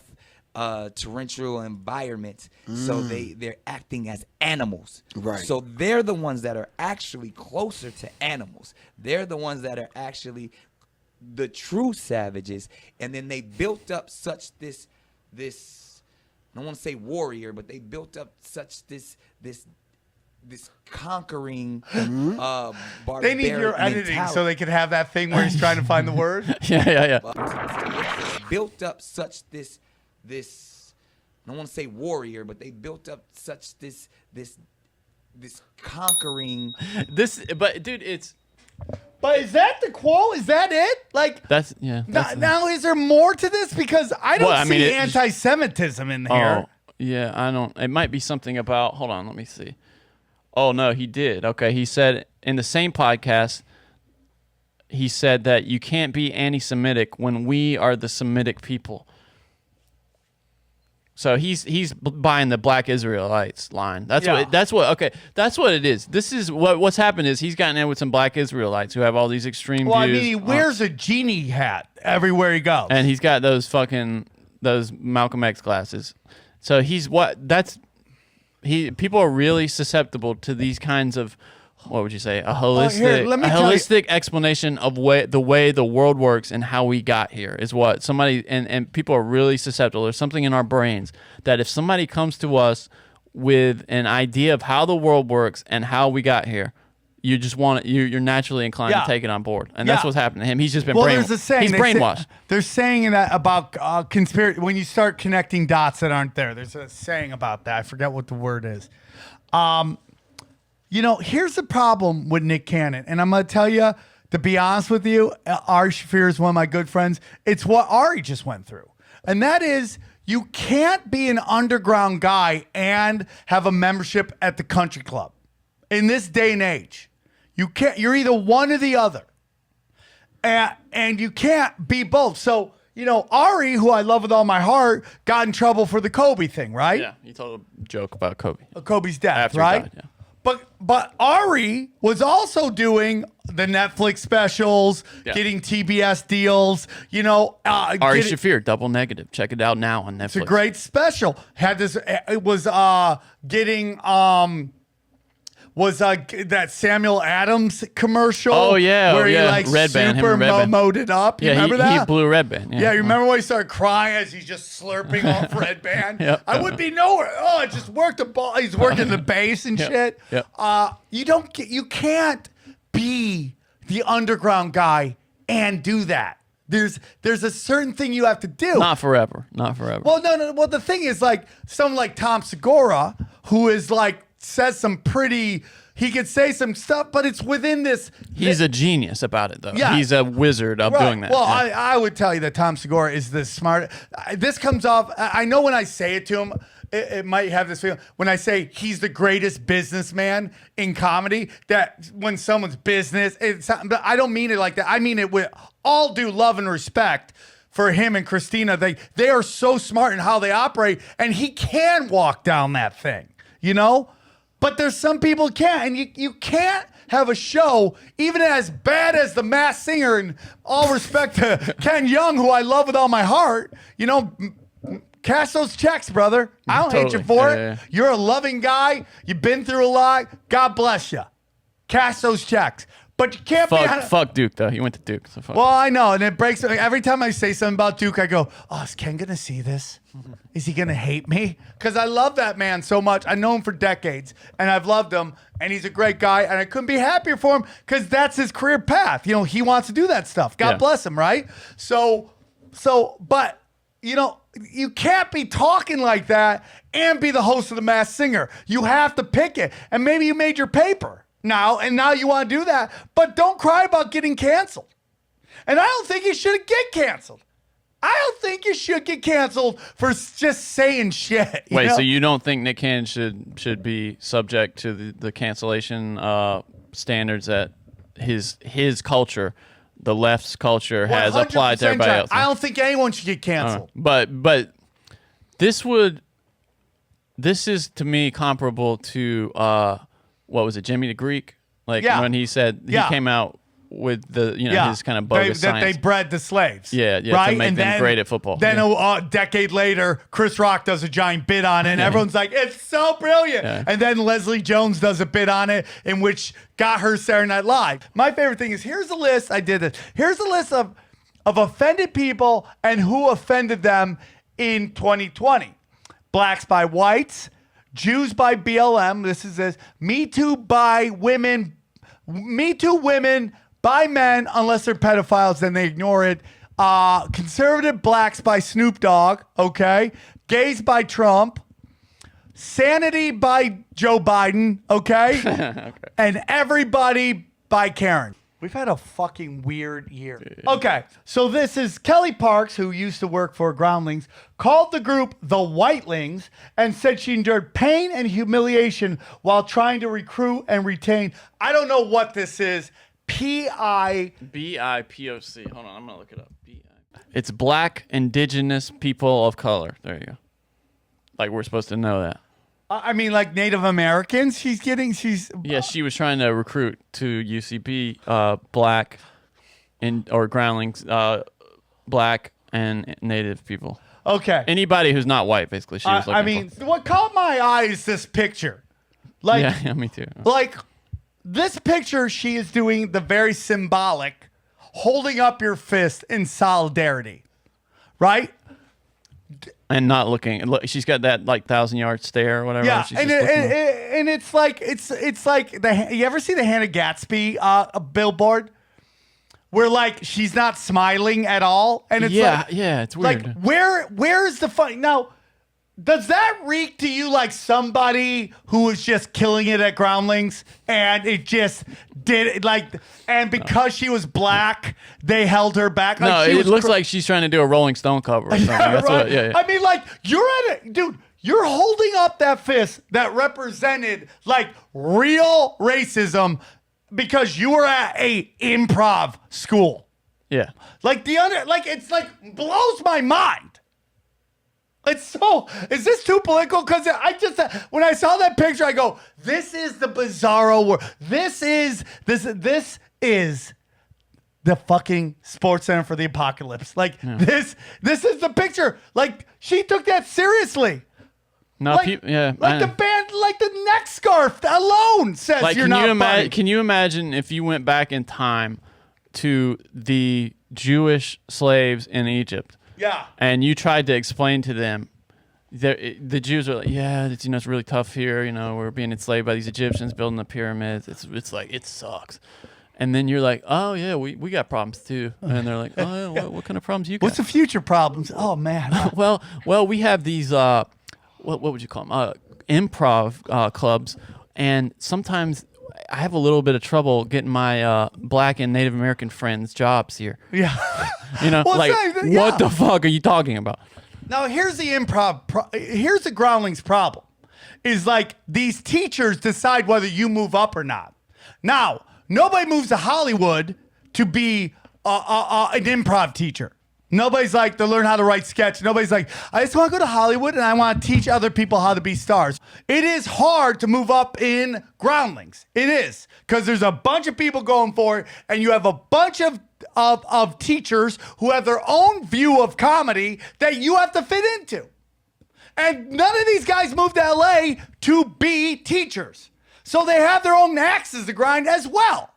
torrential environments. So they're acting as animals. Right. So they're the ones that are actually closer to animals. They're the ones that are actually the true savages. And then they built up such this. I don't want to say warrior, but they built up such this conquering barbaric They need your editing mentality. so they can have that thing where he's trying to find the word. Yeah. Built up such this I don't want to say warrior, but they built up such this conquering. But dude, it's. But is that the quote? Is that it? Like That's yeah. Now, is there more to this? Because I don't see it- anti-Semitism in here. Oh, yeah, I don't. It might be something about. Hold on, let me see. Oh no, he did. Okay, he said in the same podcast. He said that you can't be anti-Semitic when we are the Semitic people. So he's buying the Black Israelites line. That's what it is. This is what's happened is he's gotten in with some Black Israelites who have all these extreme views. I mean, he wears a genie hat everywhere he goes, and he's got those Malcolm X glasses. So people are really susceptible to these kinds of, what would you say, a holistic explanation of the way the world works and how we got here is what somebody, and people are really susceptible. There's something in our brains that if somebody comes to us with an idea of how the world works and how we got here, you just you're naturally inclined to take it on board. And that's what's happened to him. He's just been brainwashed. There's a saying, he's brainwashed. They're saying that about conspiracy, when you start connecting dots that aren't there. There's a saying about that. I forget what the word is. Here's the problem with Nick Cannon. And I'm going to tell you, to be honest with you, Ari Shaffir is one of my good friends. It's what Ari just went through. And that is, you can't be an underground guy and have a membership at the country club. In this day and age, you can't. You're either one or the other. And you can't be both. So, Ari, who I love with all my heart, got in trouble for the Kobe thing, right? Yeah, he told joke about Kobe. Kobe's death, After he right? died, yeah. But Ari was also doing the Netflix specials, getting TBS deals. You know, Ari Shaffir, Double Negative. Check it out now on Netflix. It's a great special. Had this. It was getting that Samuel Adams commercial. Oh yeah, where he like Red Band, super momoed it up. You remember that? He blew Red Band. Yeah, you remember when he started crying as he's just slurping off Red Band? Yep. I would be nowhere. Oh, it just worked the ball. He's working the bass and shit. Yep. You can't be the underground guy and do that. There's a certain thing you have to do. Not forever. Well, no. Well, the thing is, like, someone like Tom Segura, who is like, says some pretty, he could say some stuff, but it's within this. He's a genius about it, though. Yeah. He's a wizard of doing that. Well, I would tell you that Tom Segura is the smart. This comes off, I know when I say it to him, it might have this feeling. When I say he's the greatest businessman in comedy, that when someone's business, but I don't mean it like that. I mean it with all due love and respect for him and Christina. They are so smart in how they operate, and he can walk down that thing, you know? But there's some people can't, and you can't have a show, even as bad as The Masked Singer, and all respect to Ken Young, who I love with all my heart, you know, cash those checks, brother. I don't hate you for it. Yeah. You're a loving guy. You've been through a lot. God bless you. Cash those checks. But you can't fuck Duke, though. He went to Duke. So fuck. Well, I know, and it breaks. Every time I say something about Duke, I go, "Oh, is Ken gonna see this? Is he gonna hate me?" Because I love that man so much. I know him for decades, and I've loved him, and he's a great guy, and I couldn't be happier for him because that's his career path. You know, he wants to do that stuff. God bless him, right? So, but you know, you can't be talking like that and be the host of The Masked Singer. You have to pick it, and maybe you made your paper. Now you want to do that, but don't cry about getting canceled. And I don't think you should get canceled. I don't think you should get canceled for just saying shit. Wait, know? so you don't think Nick Cannon should be subject to the cancellation standards that his culture, the left's culture, has applied to everybody else? I don't think anyone should get canceled. But this is to me comparable to what was it, Jimmy the Greek? Like when he said he came out with the his kind of bogus science. That they bred the slaves. Yeah, right? To make and them then, great at football. Then a decade later, Chris Rock does a giant bit on it, and everyone's like, "It's so brilliant." Yeah. And then Leslie Jones does a bit on it, in which got her Saturday Night Live. My favorite thing is here's a list. I did this. Here's a list of offended people and who offended them in 2020. Blacks by whites. Jews by BLM. This is this. Me Too by women. Me Too women by men, unless they're pedophiles, then they ignore it. Conservative blacks by Snoop Dogg. Okay. Gays by Trump. Sanity by Joe Biden. Okay. Okay. And everybody by Karen. We've had a fucking weird year. Okay, so this is Kelly Parks, who used to work for Groundlings, called the group the Whitelings and said she endured pain and humiliation while trying to recruit and retain. I don't know what this is. BIPOC. Hold on, I'm gonna look it up. It's Black Indigenous People of Color. There you go. Like we're supposed to know that. I mean, like Native Americans. Yeah, she was trying to recruit to UCB black or Groundlings, black and Native people. Okay. Anybody who's not white, basically. She was looking for. What caught my eye is this picture. Like, yeah, me too. Like this picture, she is doing the very symbolic, holding up your fist in solidarity, right? And not looking. Look, she's got that like 1,000-yard stare or whatever. Yeah, She's and it's like you ever see the Hannah Gatsby billboard where like she's not smiling at all, and it's it's weird. Like where's the fun now? Does that reek to you like somebody who was just killing it at Groundlings and it just did it like, and because she was black, they held her back? Like no, it looks like she's trying to do a Rolling Stone cover or something. That's right. what, yeah. I mean, like, you're at it, dude. You're holding up that fist that represented like real racism because you were at a improv school. Yeah. Like it's like blows my mind. Is this too political? Because when I saw that picture, I go, this is the bizarro world. This is the fucking Sports Center for the Apocalypse. Like, this is the picture. Like, she took that seriously. No, like the band, like the neck scarf alone says like, you're not funny. Can you imagine if you went back in time to the Jewish slaves in Egypt? Yeah. And you tried to explain to them, the Jews are like, yeah, it's really tough here. We're being enslaved by these Egyptians building the pyramids. It's like, it sucks. And then you're like, oh yeah, we got problems too. And they're like, oh, yeah, what kind of problems you got? What's the future problems? Oh man. well, we have these what would you call them? Improv clubs, and sometimes I have a little bit of trouble getting my Black and Native American friends jobs here. Yeah. What the fuck are you talking about? Now, here's the here's the Groundlings problem. Is like these teachers decide whether you move up or not. Now, nobody moves to Hollywood to be an improv teacher. Nobody's like to learn how to write sketch. Nobody's like, I just want to go to Hollywood and I want to teach other people how to be stars. It is hard to move up in Groundlings. It is, because there's a bunch of people going for it, and you have a bunch of teachers who have their own view of comedy that you have to fit into. And none of these guys moved to LA to be teachers. So they have their own axes to grind as well.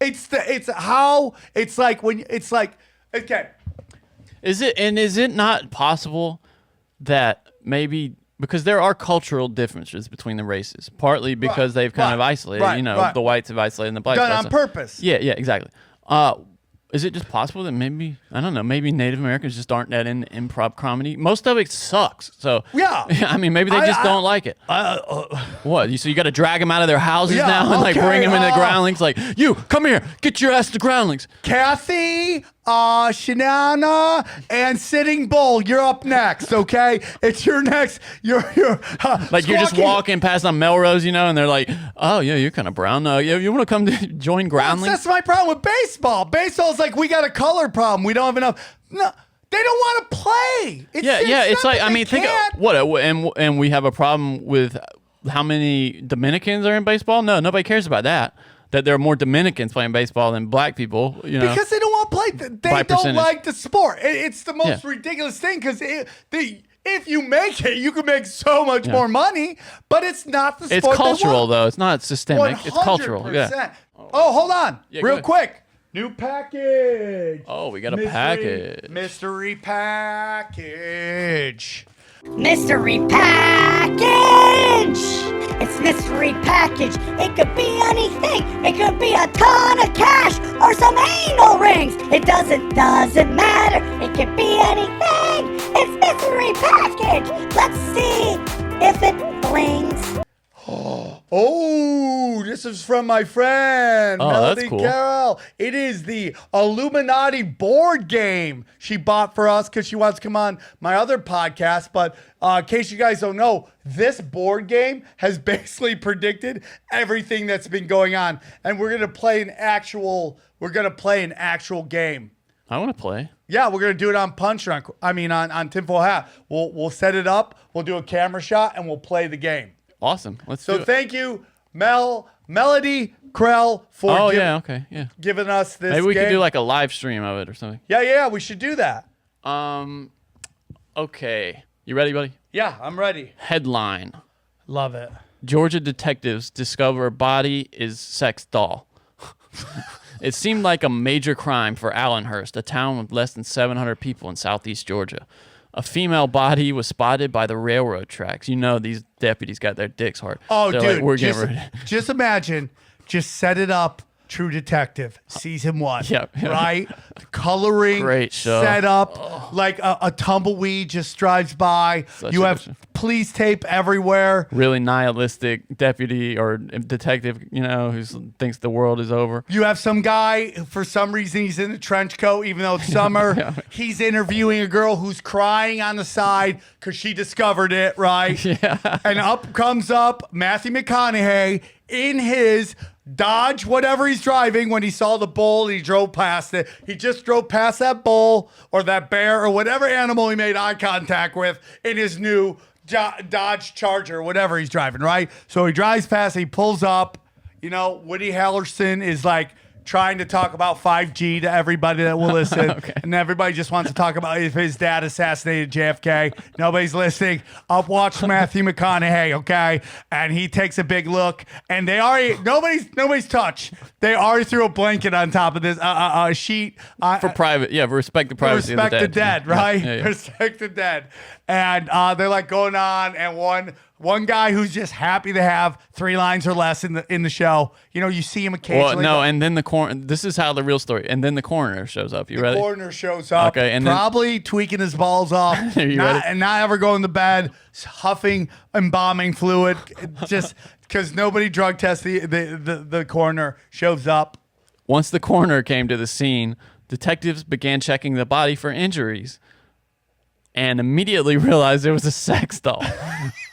Okay. Is it not possible that maybe, because there are cultural differences between the races, partly because they've kind of isolated, the whites have isolated and the blacks done on purpose. Yeah, exactly. Is it just possible that maybe, I don't know, maybe Native Americans just aren't that into improv comedy? Most of it sucks. So yeah, I mean, maybe they just don't like it. What? So you got to drag them out of their houses now and bring them into Groundlings? Like, you come here, get your ass to Groundlings. Kathy, Shanana, and Sitting Bull, you're up next. Okay, it's your next. You're just walking past on Melrose, and they're like, oh yeah, you're kind of brown. You want to come to join Groundlings? That's my problem with baseball. Baseball's like, we got a color problem. We don't have enough. No, they don't want to play. It's like, I mean, think what, and we have a problem with how many Dominicans are in baseball. No, nobody cares about that. That there are more Dominicans playing baseball than black people, because they don't want to play. They don't like the sport. It's the most ridiculous thing, because if you make it, you can make so much more money, but it's not the sport. It's cultural, though. It's not systemic. 100%. It's cultural. Yeah. Oh, hold on. Real quick. New package. Oh, we got a package. Mystery package. Mystery package! It's mystery package. It could be anything. It could be a ton of cash or some anal rings. It doesn't matter. It could be anything. It's mystery package. Let's see if it blings. Oh, this is from my friend, Melody that's cool. Carroll. It is the Illuminati board game she bought for us because she wants to come on my other podcast. But in case you guys don't know, this board game has basically predicted everything that's been going on. And we're going to play an actual game. I want to play. Yeah, we're going to do it on on Tinfoil Hat. We'll set it up, we'll do a camera shot, and we'll play the game. Awesome. Let's do it. So thank you, Melody Krell, for giving us this Maybe we game. could do like a live stream of it or something. Yeah, we should do that. Okay. You ready, buddy? Yeah, I'm ready. Headline. Love it. Georgia detectives discover body is sex doll. It seemed like a major crime for Allenhurst, a town with less than 700 people in southeast Georgia. A female body was spotted by the railroad tracks. These deputies got their dicks hard. Oh, They're dude. like, we're getting ready. Just imagine, just set it up. True Detective, season 1. Yeah. Right? The coloring, great show. Set up like a tumbleweed just drives by. You have police tape everywhere. Really nihilistic deputy or detective, who thinks the world is over. You have some guy, for some reason, he's in a trench coat, even though it's summer. He's interviewing a girl who's crying on the side because she discovered it, right? Yeah. And up comes Matthew McConaughey in his dodge whatever he's driving. When he saw the bull, he drove past it. He just drove past that bull or that bear or whatever animal he made eye contact with in his new Dodge Charger, whatever he's driving, right? So he drives past, he pulls up. You know, Woody Harrelson is like trying to talk about 5G to everybody that will listen. Okay. And everybody just wants to talk about if his dad assassinated JFK. Nobody's listening. I'll watch Matthew McConaughey, okay? And he takes a big look. And they already, nobody's touched. They already threw a blanket on top of this, a sheet. For private, respect the privacy respect of the the dead. dead, right? Yeah. Respect the dead. And they're like going on, and one guy who's just happy to have 3 lines or less in the show. You know, you see him occasionally. Well, no, and then this is how the real story. And then the coroner shows up. You ready? The coroner shows up. Okay, and probably tweaking his balls off. And not ever going to bed, huffing embalming fluid, just because nobody drug tests the coroner shows up. Once the coroner came to the scene, detectives began checking the body for injuries and immediately realized it was a sex doll.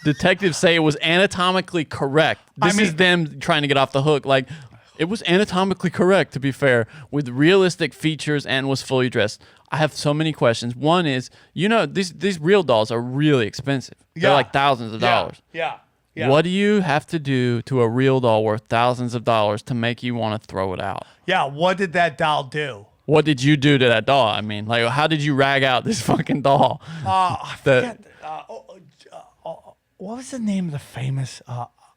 Detectives say it was anatomically correct. This is them trying to get off the hook. Like, it was anatomically correct, to be fair, with realistic features and was fully dressed. I have so many questions. One is, you know, these real dolls are really expensive. They're like thousands of dollars. Yeah. What do you have to do to a real doll worth thousands of dollars to make you want to throw it out? Yeah, what did that doll do? What did you do to that doll? I mean, like, how did you rag out this fucking doll? I forget. What was the name of the famous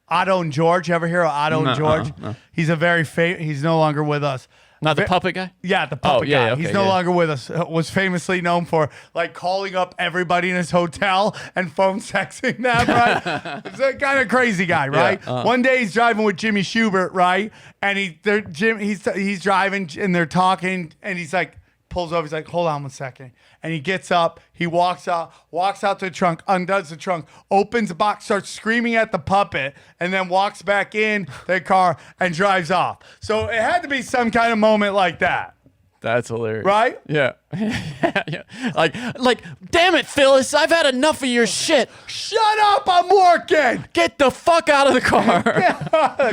Otto and George? You ever hear of Otto and George? No. He's a very he's no longer with us. Not the puppet guy? Yeah, the puppet guy. Okay, he's no longer with us. Was famously known for like calling up everybody in his hotel and phone sexing them, right? It's a kind of crazy guy, right? Yeah, One day he's driving with Jimmy Schubert, right? And he's driving and they're talking and he's like, pulls over, he's like, hold on 1 second. And he gets up, he walks out to the trunk, undoes the trunk, opens the box, starts screaming at the puppet, and then walks back in the car and drives off. So it had to be some kind of moment like that. That's hilarious. Right? Yeah. Yeah. Like, damn it, Phyllis, I've had enough of your shit. Shut up, I'm working. Get the fuck out of the car.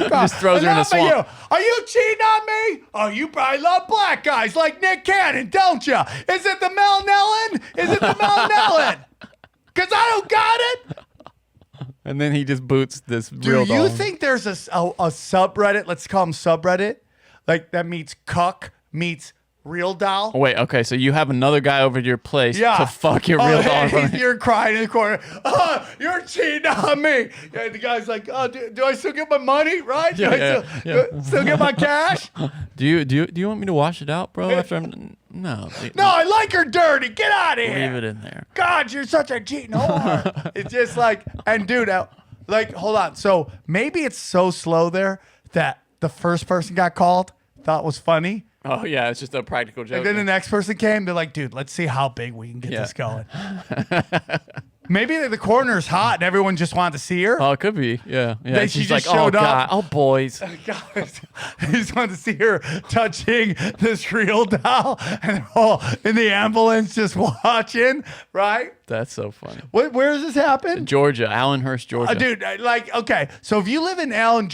Just throws her in a swamp. Are you cheating on me? Oh, you probably love black guys like Nick Cannon, don't you? Is it the Mel Nellen? Because I don't got it. And then he just boots this real doll. Do you think there's a subreddit, let's call them subreddit, like that meets cuck meets real doll? Oh, wait, okay, so you have another guy over to your place to fuck your real doll. You're crying in the corner. Oh, you're cheating on me. And the guy's like, oh, do I still get my money, right? Do I still get my cash? Do you want me to wash it out, bro? After No, I like her dirty. Get out of here. Leave it in there. God, you're such a cheating whore. It's just like, and dude, like, hold on. So maybe it's so slow there that the first person got called, thought was funny. Oh, yeah, it's just a practical joke. And then the next person came. They're like, dude, let's see how big we can get this going. Maybe the coroner's hot and everyone just wanted to see her. Oh, it could be. Yeah. She She's just like, showed oh, up. God. Oh, boys. Guys, I just wanted to see her touching this real doll. And they're all in the ambulance just watching, right? That's so funny. Where does this happen? Georgia, Allenhurst, Georgia. Dude, okay. So if you live in Allenhurst,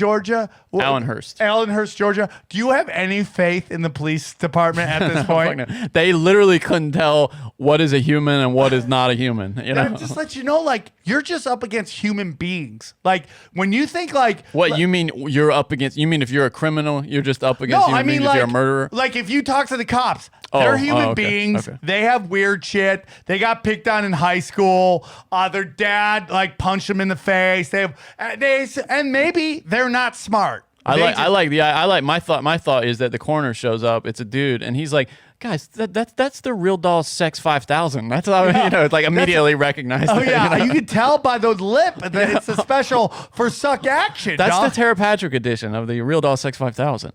Georgia, do you have any faith in the police department at this point? No. They literally couldn't tell what is a human and what is not a human. You know, just let you know, like, you're just up against human beings. Like, when you think like, what you mean you're up against? You mean if you're a criminal, you're just up against human beings? If you're a murderer, like if you talk to the cops. They're human beings. Okay. They have weird shit. They got picked on in high school. Their dad like punched them in the face. They have, and maybe they're not smart. I like my thought is that the coroner shows up. It's a dude, and he's like, guys, that's the real doll Sex 5000. That's how it's like immediately recognized. Oh yeah, you can tell by the lip that it's a special for suck action. That's the Tara Patrick edition of the real doll Sex 5000.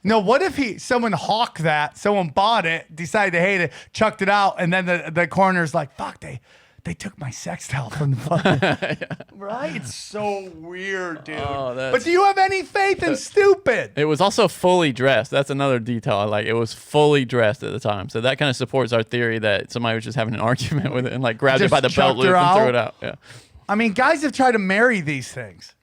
No, what if someone hawked that, someone bought it, decided to hate it, chucked it out, and then the coroner's like, fuck, they took my sex doll from the fucking... Right? It's so weird, dude. But do you have any faith in stupid? It was also fully dressed. That's another detail I like. It was fully dressed at the time. So that kind of supports our theory that somebody was just having an argument with it and like grabbed it by the belt loop and threw it out. Yeah. I mean, guys have tried to marry these things.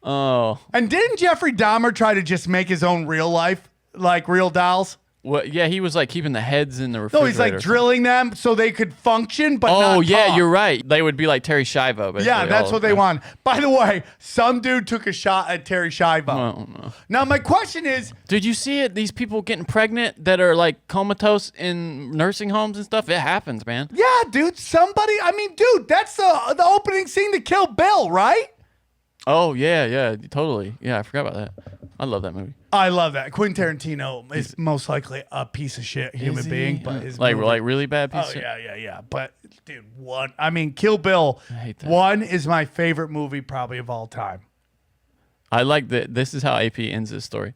Oh. And didn't Jeffrey Dahmer try to just make his own real life, like real dolls? Well, yeah, he was like keeping the heads in the refrigerator. No, he's like drilling them so they could function, but not oh, yeah, talk. you're right. They would be like Terry Schiavo. Basically, Yeah, that's what they want. By the way, some dude took a shot at Terry Schiavo. Oh, no. Now, my question is... Did you see it? These people getting pregnant that are like comatose in nursing homes and stuff? It happens, man. Yeah, dude, dude, that's the opening scene to Kill Bill, right? Oh, yeah, totally. Yeah, I forgot about that. I love that movie. I love that. Quentin Tarantino is most likely a piece of shit human being, but his like movie, really bad piece of shit? yeah. But dude, Kill Bill, I hate that. 1 is my favorite movie probably of all time. I like that. This is how AP ends this story.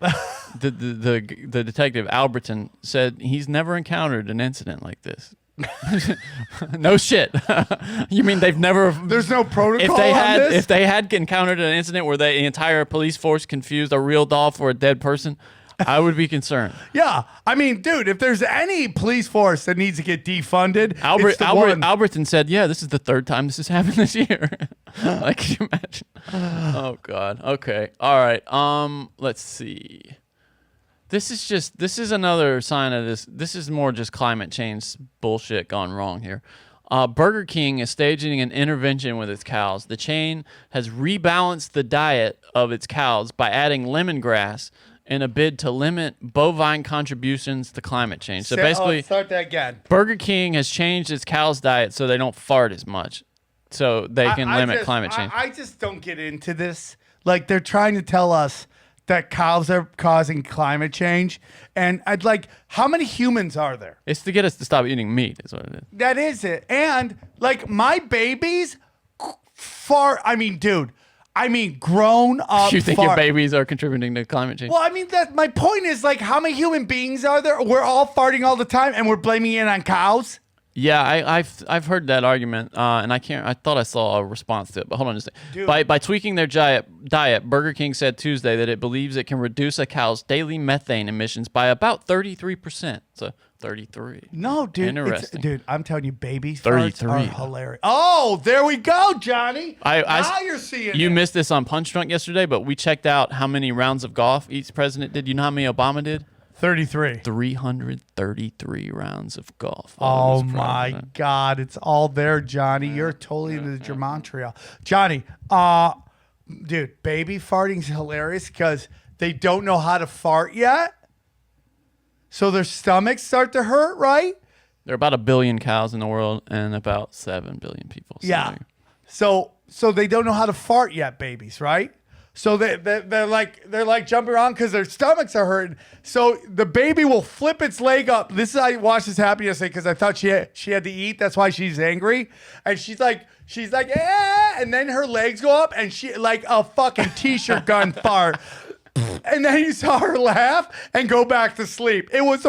the detective Alberton said he's never encountered an incident like this. No shit. You mean they've never? There's no protocol If they had encountered an incident where the entire police force confused a real doll for a dead person, I would be concerned. Yeah, I mean, dude, if there's any police force that needs to get defunded, it's the one. Alberton said, "Yeah, this is the 3rd time this has happened this year." Like, can you imagine? Oh God. Okay. All right. Let's see. This is another sign of this. This is more just climate change bullshit gone wrong here. Burger King is staging an intervention with its cows. The chain has rebalanced the diet of its cows by adding lemongrass in a bid to limit bovine contributions to climate change. So basically, start that again. Burger King has changed its cows' diet so they don't fart as much, so they can limit climate change. I just don't get into this. Like, they're trying to tell us that cows are causing climate change. And I'd like, how many humans are there? It's to get us to stop eating meat, is what it is. That is it. And like, my babies fart. I mean, dude, grown up. You think your babies are contributing to climate change? Well, I mean, that my point is, like, how many human beings are there? We're all farting all the time and we're blaming it on cows. Yeah, I've heard that argument, and I thought I saw a response to it, but hold on just a second. By tweaking their diet, Burger King said Tuesday that it believes it can reduce a cow's daily methane emissions by about 33%. So 33. No, dude. Interesting. Dude, I'm telling you, baby 33. farts are hilarious. Oh, there we go, Johnny. Now you're seeing You it. missed this on Punch Drunk yesterday, but we checked out how many rounds of golf each president did. You know how many Obama did? 33. 333 rounds of golf. Oh my God, it's all there, Johnny. You're totally into the gematria. Johnny, dude, baby farting's hilarious because they don't know how to fart yet. So their stomachs start to hurt, right? There are about 1 billion cows in the world and about 7 billion people. Yeah. So they don't know how to fart yet, babies, right? So they're like jumping around because their stomachs are hurting. So the baby will flip its leg up. This is how I watched this happen yesterday because I thought she had to eat. That's why she's angry. And she's like, and then her legs go up and she like a fucking t-shirt gun fart. And then you saw her laugh and go back to sleep. It was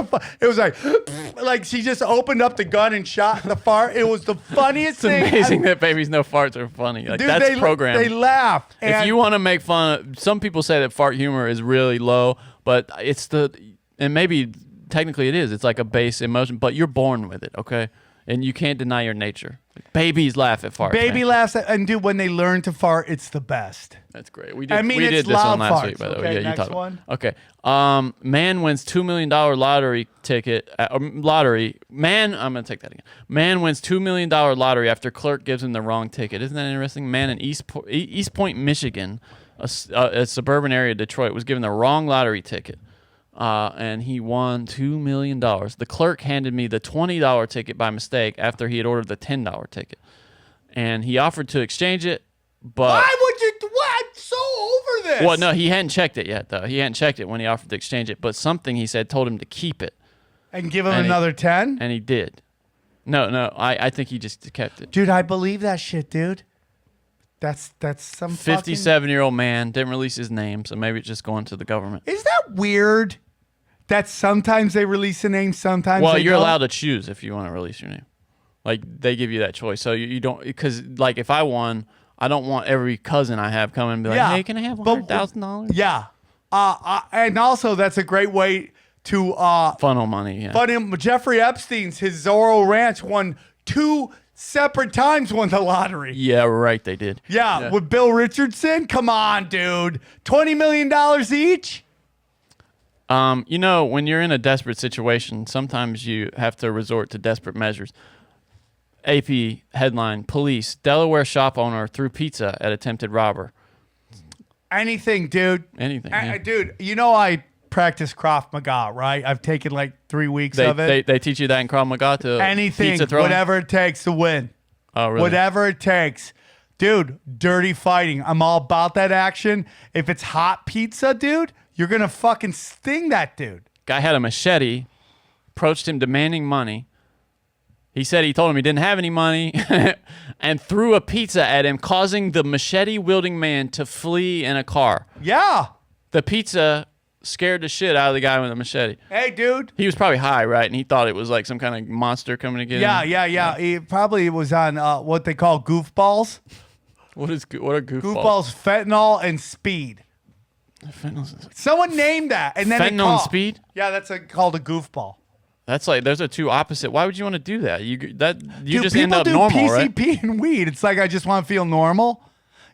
like she just opened up the gun and shot the fart. It was the funniest thing. It's amazing that babies know farts are funny. Like, dude, that's programmed. They laugh. If you want to make fun of, some people say that fart humor is really low, but and maybe technically it is. It's like a base emotion, but you're born with it, okay? And you can't deny your nature. Like, babies laugh at farts. Laughs at, and dude, when they learn to fart, it's the best. That's great. We did this one last week, by the way. Yeah, next one. Okay. Man wins $2 million lottery ticket. Lottery. Man, I'm going to take that again. Man wins $2 million lottery after clerk gives him the wrong ticket. Isn't that interesting? Man in East Point, Michigan, a suburban area of Detroit, was given the wrong lottery ticket. And he won $2 million. The clerk handed me the $20 ticket by mistake after he had ordered the $10 ticket. And he offered to exchange it, but... Why would you... What? So over this. Well, no, he hadn't checked it yet, though. He hadn't checked it when he offered to exchange it, but something he said told him to keep it. And give him another 10? And he did. No, I think he just kept it. Dude, I believe that shit, dude. That's some 57-year-old man, didn't release his name, so maybe it's just going to the government. Is that weird? That sometimes they release a name, sometimes well, they you're don't? allowed to choose if you want to release your name. Like, they give you that choice. So you don't, because, like, if I won, I don't want every cousin I have coming and be like, hey, can I have $100,000? Yeah. And also, that's a great way to... funnel money, yeah. But Jeffrey Epstein's, his Zorro Ranch won $2 separate times won the lottery. Yeah, right. They did. Yeah, with Bill Richardson. Come on, dude. $20 million each. You know, when you're in a desperate situation, sometimes you have to resort to desperate measures. AP headline: Police Delaware shop owner threw pizza at attempted robber. Anything, dude. Anything, dude. You know I practice Krav Maga, right? I've taken like 3 weeks of it. They teach you that in Krav Maga to anything, pizza throwing? whatever it takes to win. Oh, really? Whatever it takes. Dude, dirty fighting. I'm all about that action. If it's hot pizza, dude, you're going to fucking sting that dude. Guy had a machete, approached him demanding money. He said he told him he didn't have any money and threw a pizza at him, causing the machete-wielding man to flee in a car. Yeah. The pizza scared the shit out of the guy with the machete. Hey, dude. He was probably high, right? And he thought it was like some kind of monster coming to get him. Yeah. He probably was on what they call goofballs. What are goofballs? Goofballs, fentanyl, and speed. Someone named that. And then fentanyl and speed? Yeah, that's called a goofball. That's like, those are two opposite. Why would you want to do that? You Dude, just end up normal, PCP right? PCP and weed. It's like I just want to feel normal.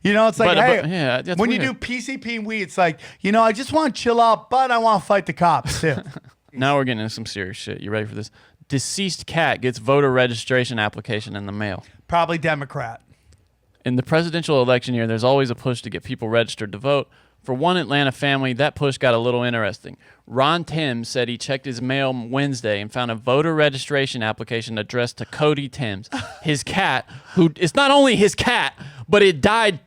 You know, it's like, that's when weird. you do PCP and weed, it's like, you know, I just want to chill out, but I want to fight the cops too. Now we're getting into some serious shit. You ready for this? Deceased cat gets voter registration application in the mail. Probably Democrat. In the presidential election year, there's always a push to get people registered to vote. For one Atlanta family, that push got a little interesting. Ron Timms said he checked his mail Wednesday and found a voter registration application addressed to Cody Timms, his cat, who it's not only his cat, but it died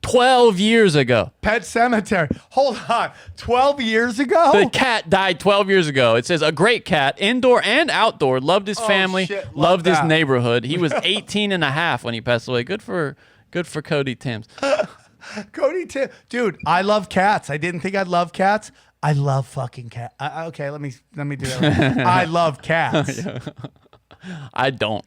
12 years ago. Pet Cemetery. Hold on. 12 years ago? The cat died 12 years ago. It says a great cat, indoor and outdoor, loved his family, loved his neighborhood. He was 18 and a half when he passed away. Good for Cody Timms. Cody Tim, dude, I love cats. I didn't think I'd love cats. I love fucking cats. Okay, let me do that. I love cats. I don't.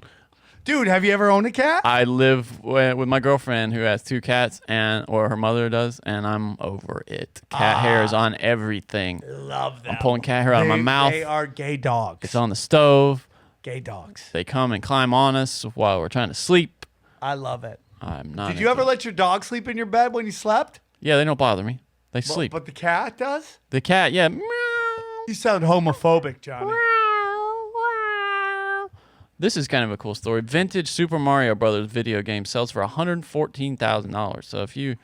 Dude, have you ever owned a cat? I live with my girlfriend who has 2 cats, or her mother does, and I'm over it. Cat hair is on everything. Love that. I'm pulling cat hair out of my mouth. They are gay dogs. It's on the stove. Gay dogs. They come and climb on us while we're trying to sleep. I love it. I'm not. Did you ever let your dog sleep in your bed when you slept? Yeah, they don't bother me. They sleep. But the cat does? The cat, yeah. You sound homophobic, Johnny. This is kind of a cool story. Vintage Super Mario Brothers video game sells for $114,000. So if you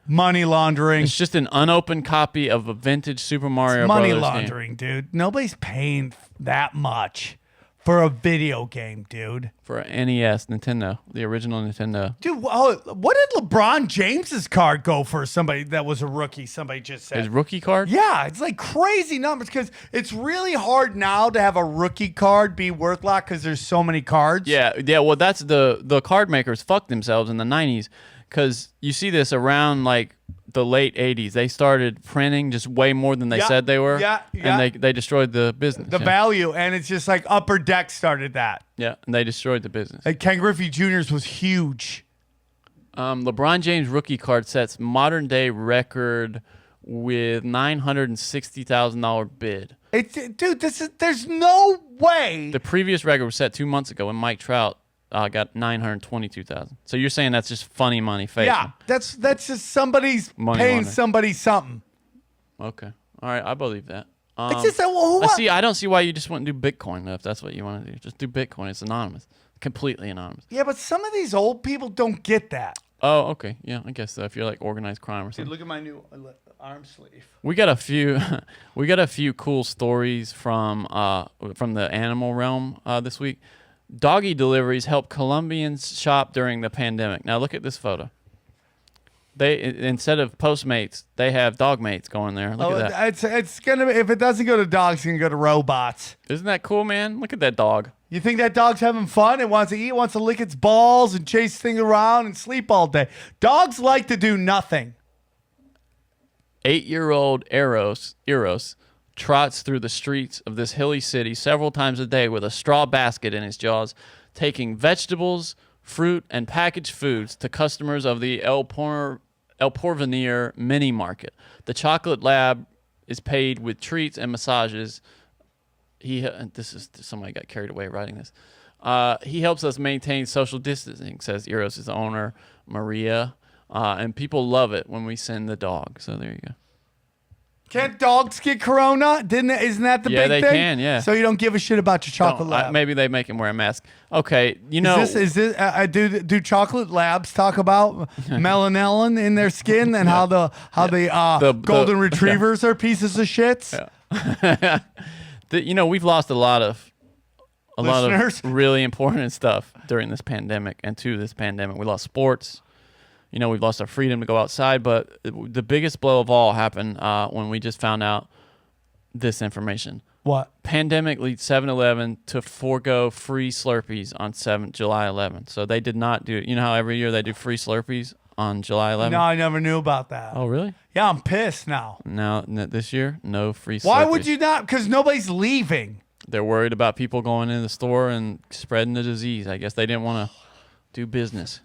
money laundering, it's just an unopened copy of a vintage Super Mario Brothers game. Money laundering, dude. Nobody's paying that much for a video game, dude. For an NES, Nintendo, the original Nintendo. Dude, what did LeBron James's card go for? Somebody that was a rookie. Somebody just said his rookie card. Yeah, it's like crazy numbers because it's really hard now to have a rookie card be worth a lot because there's so many cards. Yeah. Well, that's the card makers fucked themselves in the 90s because you see this around like the late 80s. They started printing just way more than they said they were. And they destroyed the business. The value. And it's just like Upper Deck started that. Yeah, and they destroyed the business. Like Ken Griffey Jr.'s was huge. LeBron James rookie card sets modern day record with $960,000 bid. Dude, there's no way. The previous record was set 2 months ago when Mike Trout got $922,000. So you're saying that's just funny money fake? Yeah, that's just somebody's money paying laundering. Somebody something. Okay, all right, I believe that. It's just I don't see why you just wouldn't do Bitcoin though, if that's what you want to do. Just do Bitcoin. It's anonymous, completely anonymous. Yeah, but some of these old people don't get that. Oh, okay, yeah, I guess so. If you're like organized crime or something. Dude, look at my new arm sleeve. We got a few cool stories from the animal realm this week. Doggy deliveries help Colombians shop during the pandemic. Now look at this photo. They instead of Postmates, they have Dogmates going there. Look at that. It's gonna if it doesn't go to dogs, it's gonna go to robots. Isn't that cool, man? Look at that dog. You think that dog's having fun? It wants to eat, wants to lick its balls and chase things around and sleep all day. Dogs like to do nothing. 8-year-old Eros trots through the streets of this hilly city several times a day with a straw basket in his jaws, taking vegetables, fruit, and packaged foods to customers of the El Porvenir mini market. The chocolate lab is paid with treats and massages. Somebody got carried away writing this. He helps us maintain social distancing, says Eros' owner, Maria. And people love it when we send the dog. So there you go. Can't dogs get corona? Isn't that the big thing? Yeah, they can, yeah. So you don't give a shit about your chocolate lab? Maybe they make him wear a mask. Okay, you know. Is this do chocolate labs talk about melanin in their skin and how the golden retrievers are pieces of shits? Yeah. We've lost a lot of really important stuff during this pandemic and to this pandemic. We lost sports. We've lost our freedom to go outside, but the biggest blow of all happened when we just found out this information. What? Pandemic leads 7-Eleven to forego free Slurpees on July 11th. So they did not do it. You know how every year they do free Slurpees on July 11th? No, I never knew about that. Oh, really? Yeah, I'm pissed now. Now, this year, no free Slurpees. Why would you not? Because nobody's leaving. They're worried about people going in the store and spreading the disease. I guess they didn't want to do business.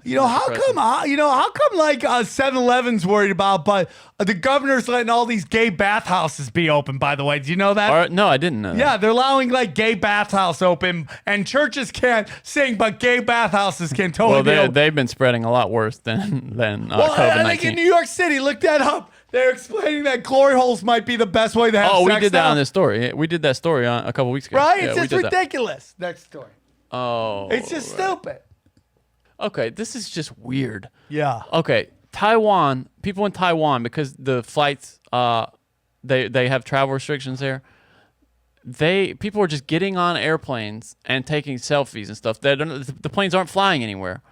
How come like 7-Eleven's worried about, but the governor's letting all these gay bathhouses be open, by the way. Do you know that? No, I didn't know that. Yeah, they're allowing like gay bathhouse open, and churches can't sing, but gay bathhouses can totally be open. They've been spreading a lot worse than COVID-19. I think in New York City, look that up. They're explaining that glory holes might be the best way to have sex. Oh, we did that now. on this story. We did that story a couple weeks ago. Right? Yeah, It's just ridiculous. Next story. Oh. It's just stupid. Okay, this is just weird. Yeah. Okay, Taiwan, people in Taiwan, because the flights, they have travel restrictions there. People are just getting on airplanes and taking selfies and stuff. The planes aren't flying anywhere.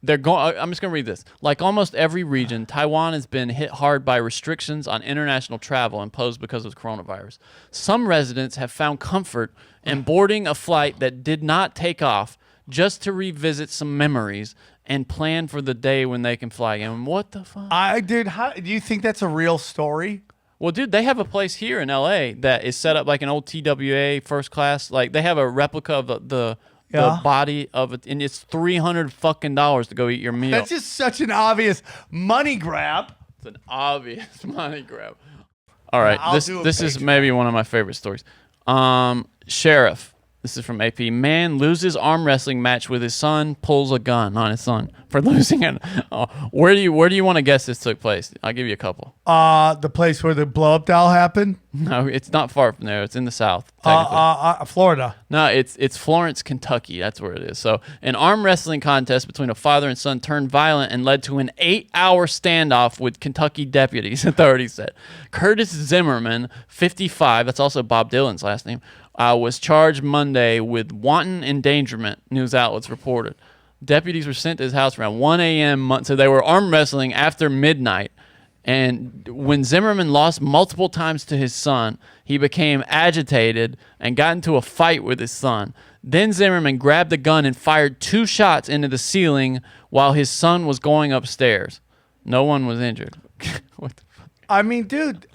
I'm just going to read this. Like almost every region, Taiwan has been hit hard by restrictions on international travel imposed because of coronavirus. Some residents have found comfort in boarding a flight that did not take off just to revisit some memories and plan for the day when they can fly again. What the fuck? Dude, do you think that's a real story? Well, dude, they have a place here in LA that is set up like an old TWA first class. Like they have a replica of the body of it, and it's $300 fucking to go eat your meal. That's just such an obvious money grab. It's an obvious money grab. All right, this is maybe one of my favorite stories. Sheriff. This is from AP. Man loses arm wrestling match with his son, pulls a gun on his son for losing it. Where do you want to guess this took place? I'll give you a couple. The place where the blow up doll happened? No, it's not far from there. It's in the South. Florida. No, it's Florence, Kentucky. That's where it is. So an arm wrestling contest between a father and son turned violent and led to an 8-hour standoff with Kentucky deputies, authorities said. Curtis Zimmerman, 55, that's also Bob Dylan's last name, was charged Monday with wanton endangerment, news outlets reported. Deputies were sent to his house around 1 a.m., so they were arm wrestling after midnight. And when Zimmerman lost multiple times to his son, he became agitated and got into a fight with his son. Then Zimmerman grabbed the gun and fired 2 shots into the ceiling while his son was going upstairs. No one was injured. What the fuck? I mean, dude,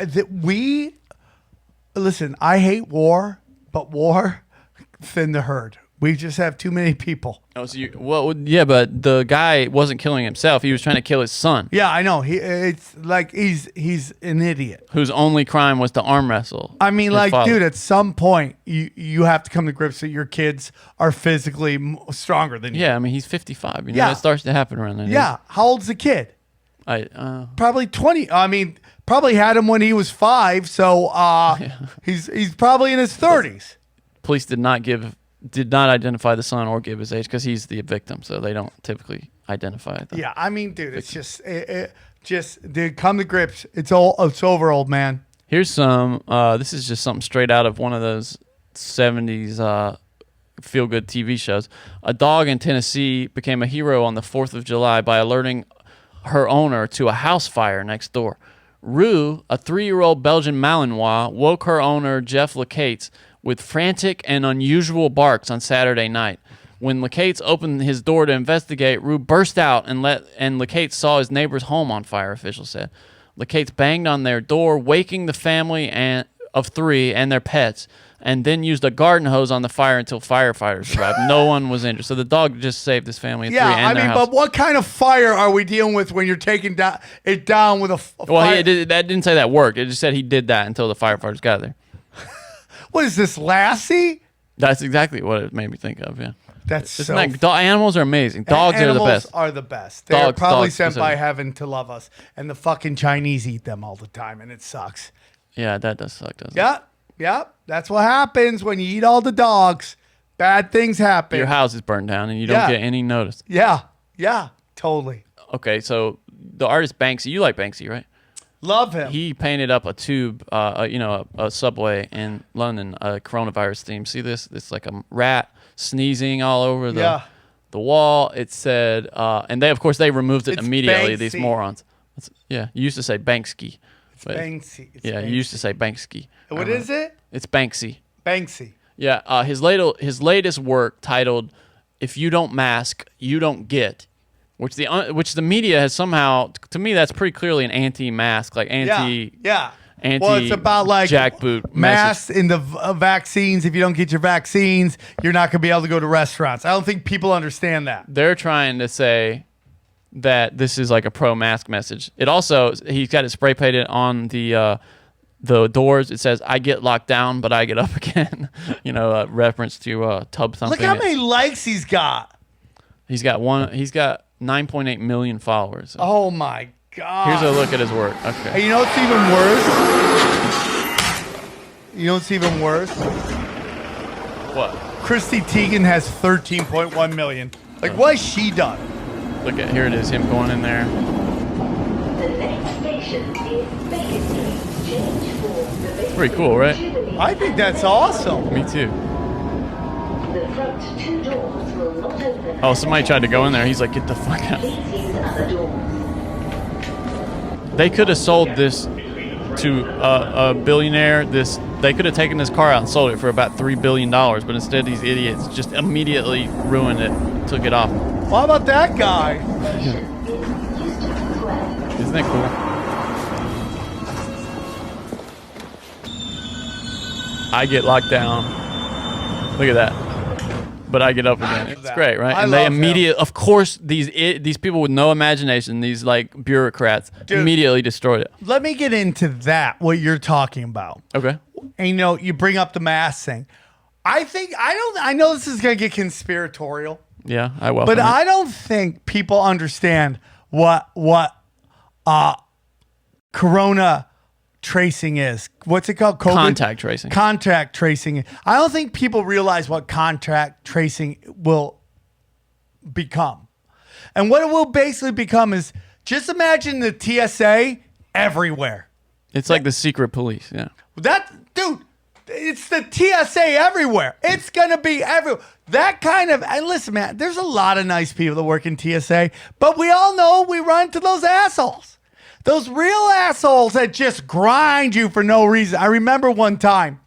listen, I hate war, but war thin the herd. We just have too many people. Oh, so yeah, but the guy wasn't killing himself. He was trying to kill his son. Yeah, I know. It's like he's an idiot. Whose only crime was to arm wrestle. I mean, dude, at some point, you have to come to grips that your kids are physically stronger than you. Yeah, I mean, he's 55. It starts to happen around then. Yeah. How old's the kid? Probably 20. I mean, probably had him when he was 5, so he's probably in his 30s. Police did not identify the son or give his age because he's the victim, so they don't typically identify it. Yeah, I mean, dude, it's just dude, come to grips. It's over, old man. Here's some. This is just something straight out of one of those 70s feel-good TV shows. A dog in Tennessee became a hero on the 4th of July by alerting her owner to a house fire next door. Rue, a 3-year-old Belgian Malinois, woke her owner, Jeff Lacates, with frantic and unusual barks on Saturday night. When Lacates opened his door to investigate, Rue burst out and Lacates saw his neighbor's home on fire, officials said. Lacates banged on their door, waking the family of 3 and their pets, and then used a garden hose on the fire until firefighters arrived. No one was injured. So the dog just saved his family of 3 and their house. But what kind of fire are we dealing with when you're taking it down with a fire? Well, that didn't say that worked. It just said he did that until the firefighters got there. What is this, Lassie? That's exactly what it made me think of. Yeah. That's Isn't so. that, animals are amazing. Dogs are the Animals best. are the best. They're Dogs- probably dogs sent by specifically. heaven to love us, and the fucking Chinese eat them all the time, and it sucks. Yeah, that does suck, doesn't it? Yep, yep. That's what happens when you eat all the dogs. Bad things happen. Your house is burned down and you don't Yeah. get any notice. Yeah, yeah, totally. Okay, so the artist Banksy, you like Banksy, right? Love him. He painted up a tube, a subway in London, a coronavirus theme. See this? It's like a rat sneezing all over the wall. It said, and they, of course, they removed it It's immediately. These Banksy. morons. You used to say Banksy. It's Banksy. It's Yeah, Banksy. you used to say Banksy. What is it? It's Banksy. Banksy. Yeah, his latest work titled "If You Don't Mask, You Don't Get," which the media has somehow, to me, that's pretty clearly an anti-mask, like anti. Yeah. Anti Well, it's about like jackboot masks in the vaccines. If you don't get your vaccines, you're not going to be able to go to restaurants. I don't think people understand that. They're trying to say that this is like a pro-mask message. It also, he's got it spray painted on the doors. It says, "I get locked down, but I get up again." Reference to tub thumping. Look how many likes he's got. He's got 9.8 million followers. Oh my God. Here's a look at his work. Okay. Hey, you know what's even worse? You know what's even worse? What? Christy Teigen has 13.1 million. Like, what has she done? Look at, here it is, him going in there. It's pretty cool, right? I think that's awesome. Me too. Oh, somebody tried to go in there. He's like, "Get the fuck out." They could have sold this to a billionaire. They could have taken this car out and sold it for about $3 billion, but instead these idiots just immediately ruined it, took it off. What about that guy? Isn't that cool? I get locked down. Look at that. But I get up again. It's great, right? I And they love him. immediately, of course, these people with no imagination, these like bureaucrats, Dude. immediately destroyed it. Let me get into that, what you're talking about. Okay. And you bring up the mask thing. I know this is going to get conspiratorial, Yeah, I welcome but it. I don't think people understand what corona tracing is. What's it called? COVID? Contact tracing. Contact tracing. I don't think people realize what contact tracing will become. And what it will basically become is, just imagine the TSA everywhere. It's like the secret police, yeah. Dude, it's the TSA everywhere. It's going to be everywhere. That kind of, and listen, man, there's a lot of nice people that work in TSA, but we all know we run into those assholes. Those real assholes that just grind you for no reason. I remember one time,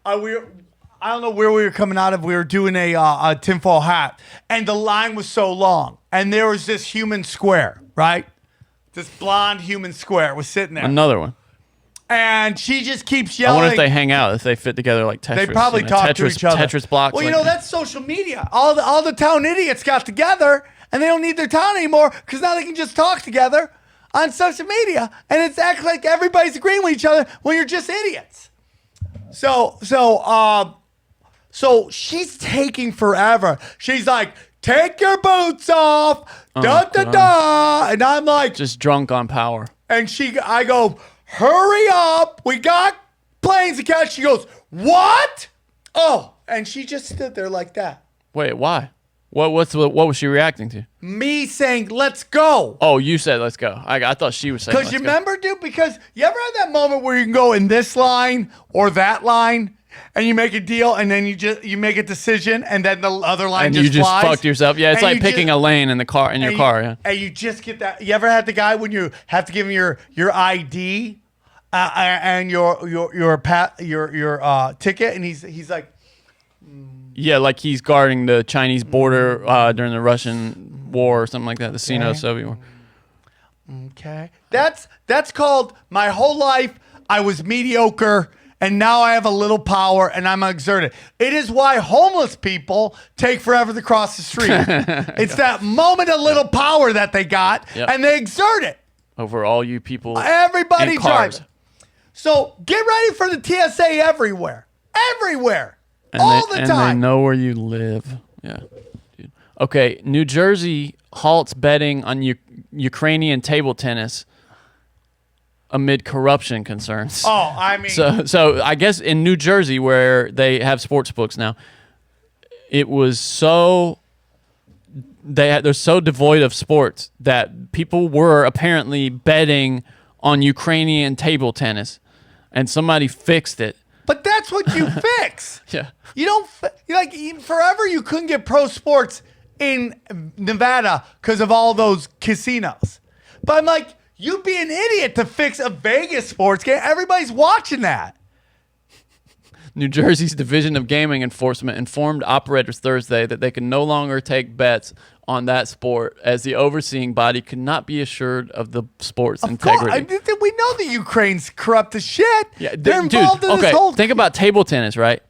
I don't know where we were coming out of. We were doing a tinfoil hat, and the line was so long, and there was this human square, right? This blonde human square was sitting there. Another one. And she just keeps I yelling. wonder if they hang out, if they fit together like Tetris. They probably talk to each other. Tetris blocks. Well, like, that's social media. All the town idiots got together, and they don't need their town anymore because now they can just talk together on social media, and it's act like everybody's agreeing with each other when you're just idiots. So she's taking forever. She's like, "Take your boots off, da da da," and I'm like, just drunk on power. and I go, "Hurry up, we got planes to catch." She goes, "What?" Oh, and she just stood there like that. Wait, why? What was she reacting to? Me saying, "Let's go." Oh, you said let's go. I thought she was saying Because let's you go. remember, dude, because you ever had that moment where you can go in this line or that line and you make a deal and then you make a decision and then the other line And just you just flies? fucked yourself. Yeah, it's And like you picking just- a lane in your and car. Yeah. And you just get that. You ever had the guy when you have to give him your ID and your ticket and he's like, Yeah, like he's guarding the Chinese border during the Russian war or something like that, the Sino-Soviet war. okay. That's called my whole life I was mediocre and now I have a little power and I'm exerted. It is why homeless people take forever to cross the street. It's that moment of little power that they got and they exert it. Over all you people Everybody in cars. drives. So get ready for the TSA everywhere. Everywhere. all the and time. they know where you live. Yeah. Dude. Okay, New Jersey halts betting on Ukrainian table tennis amid corruption concerns. Oh, I mean. So I guess in New Jersey, where they have sports books now, it was so they're so devoid of sports that people were apparently betting on Ukrainian table tennis, and somebody fixed it. But that's what you fix. Yeah. You don't forever. You couldn't get pro sports in Nevada because of all those casinos. But I'm like, you'd be an idiot to fix a Vegas sports game. Everybody's watching that. New Jersey's Division of Gaming Enforcement informed operators Thursday that they can no longer take bets on that sport, as the overseeing body could not be assured of the sport's integrity. We know the Ukraine's corrupt as shit. Yeah, they're involved in this whole. Think about table tennis, right?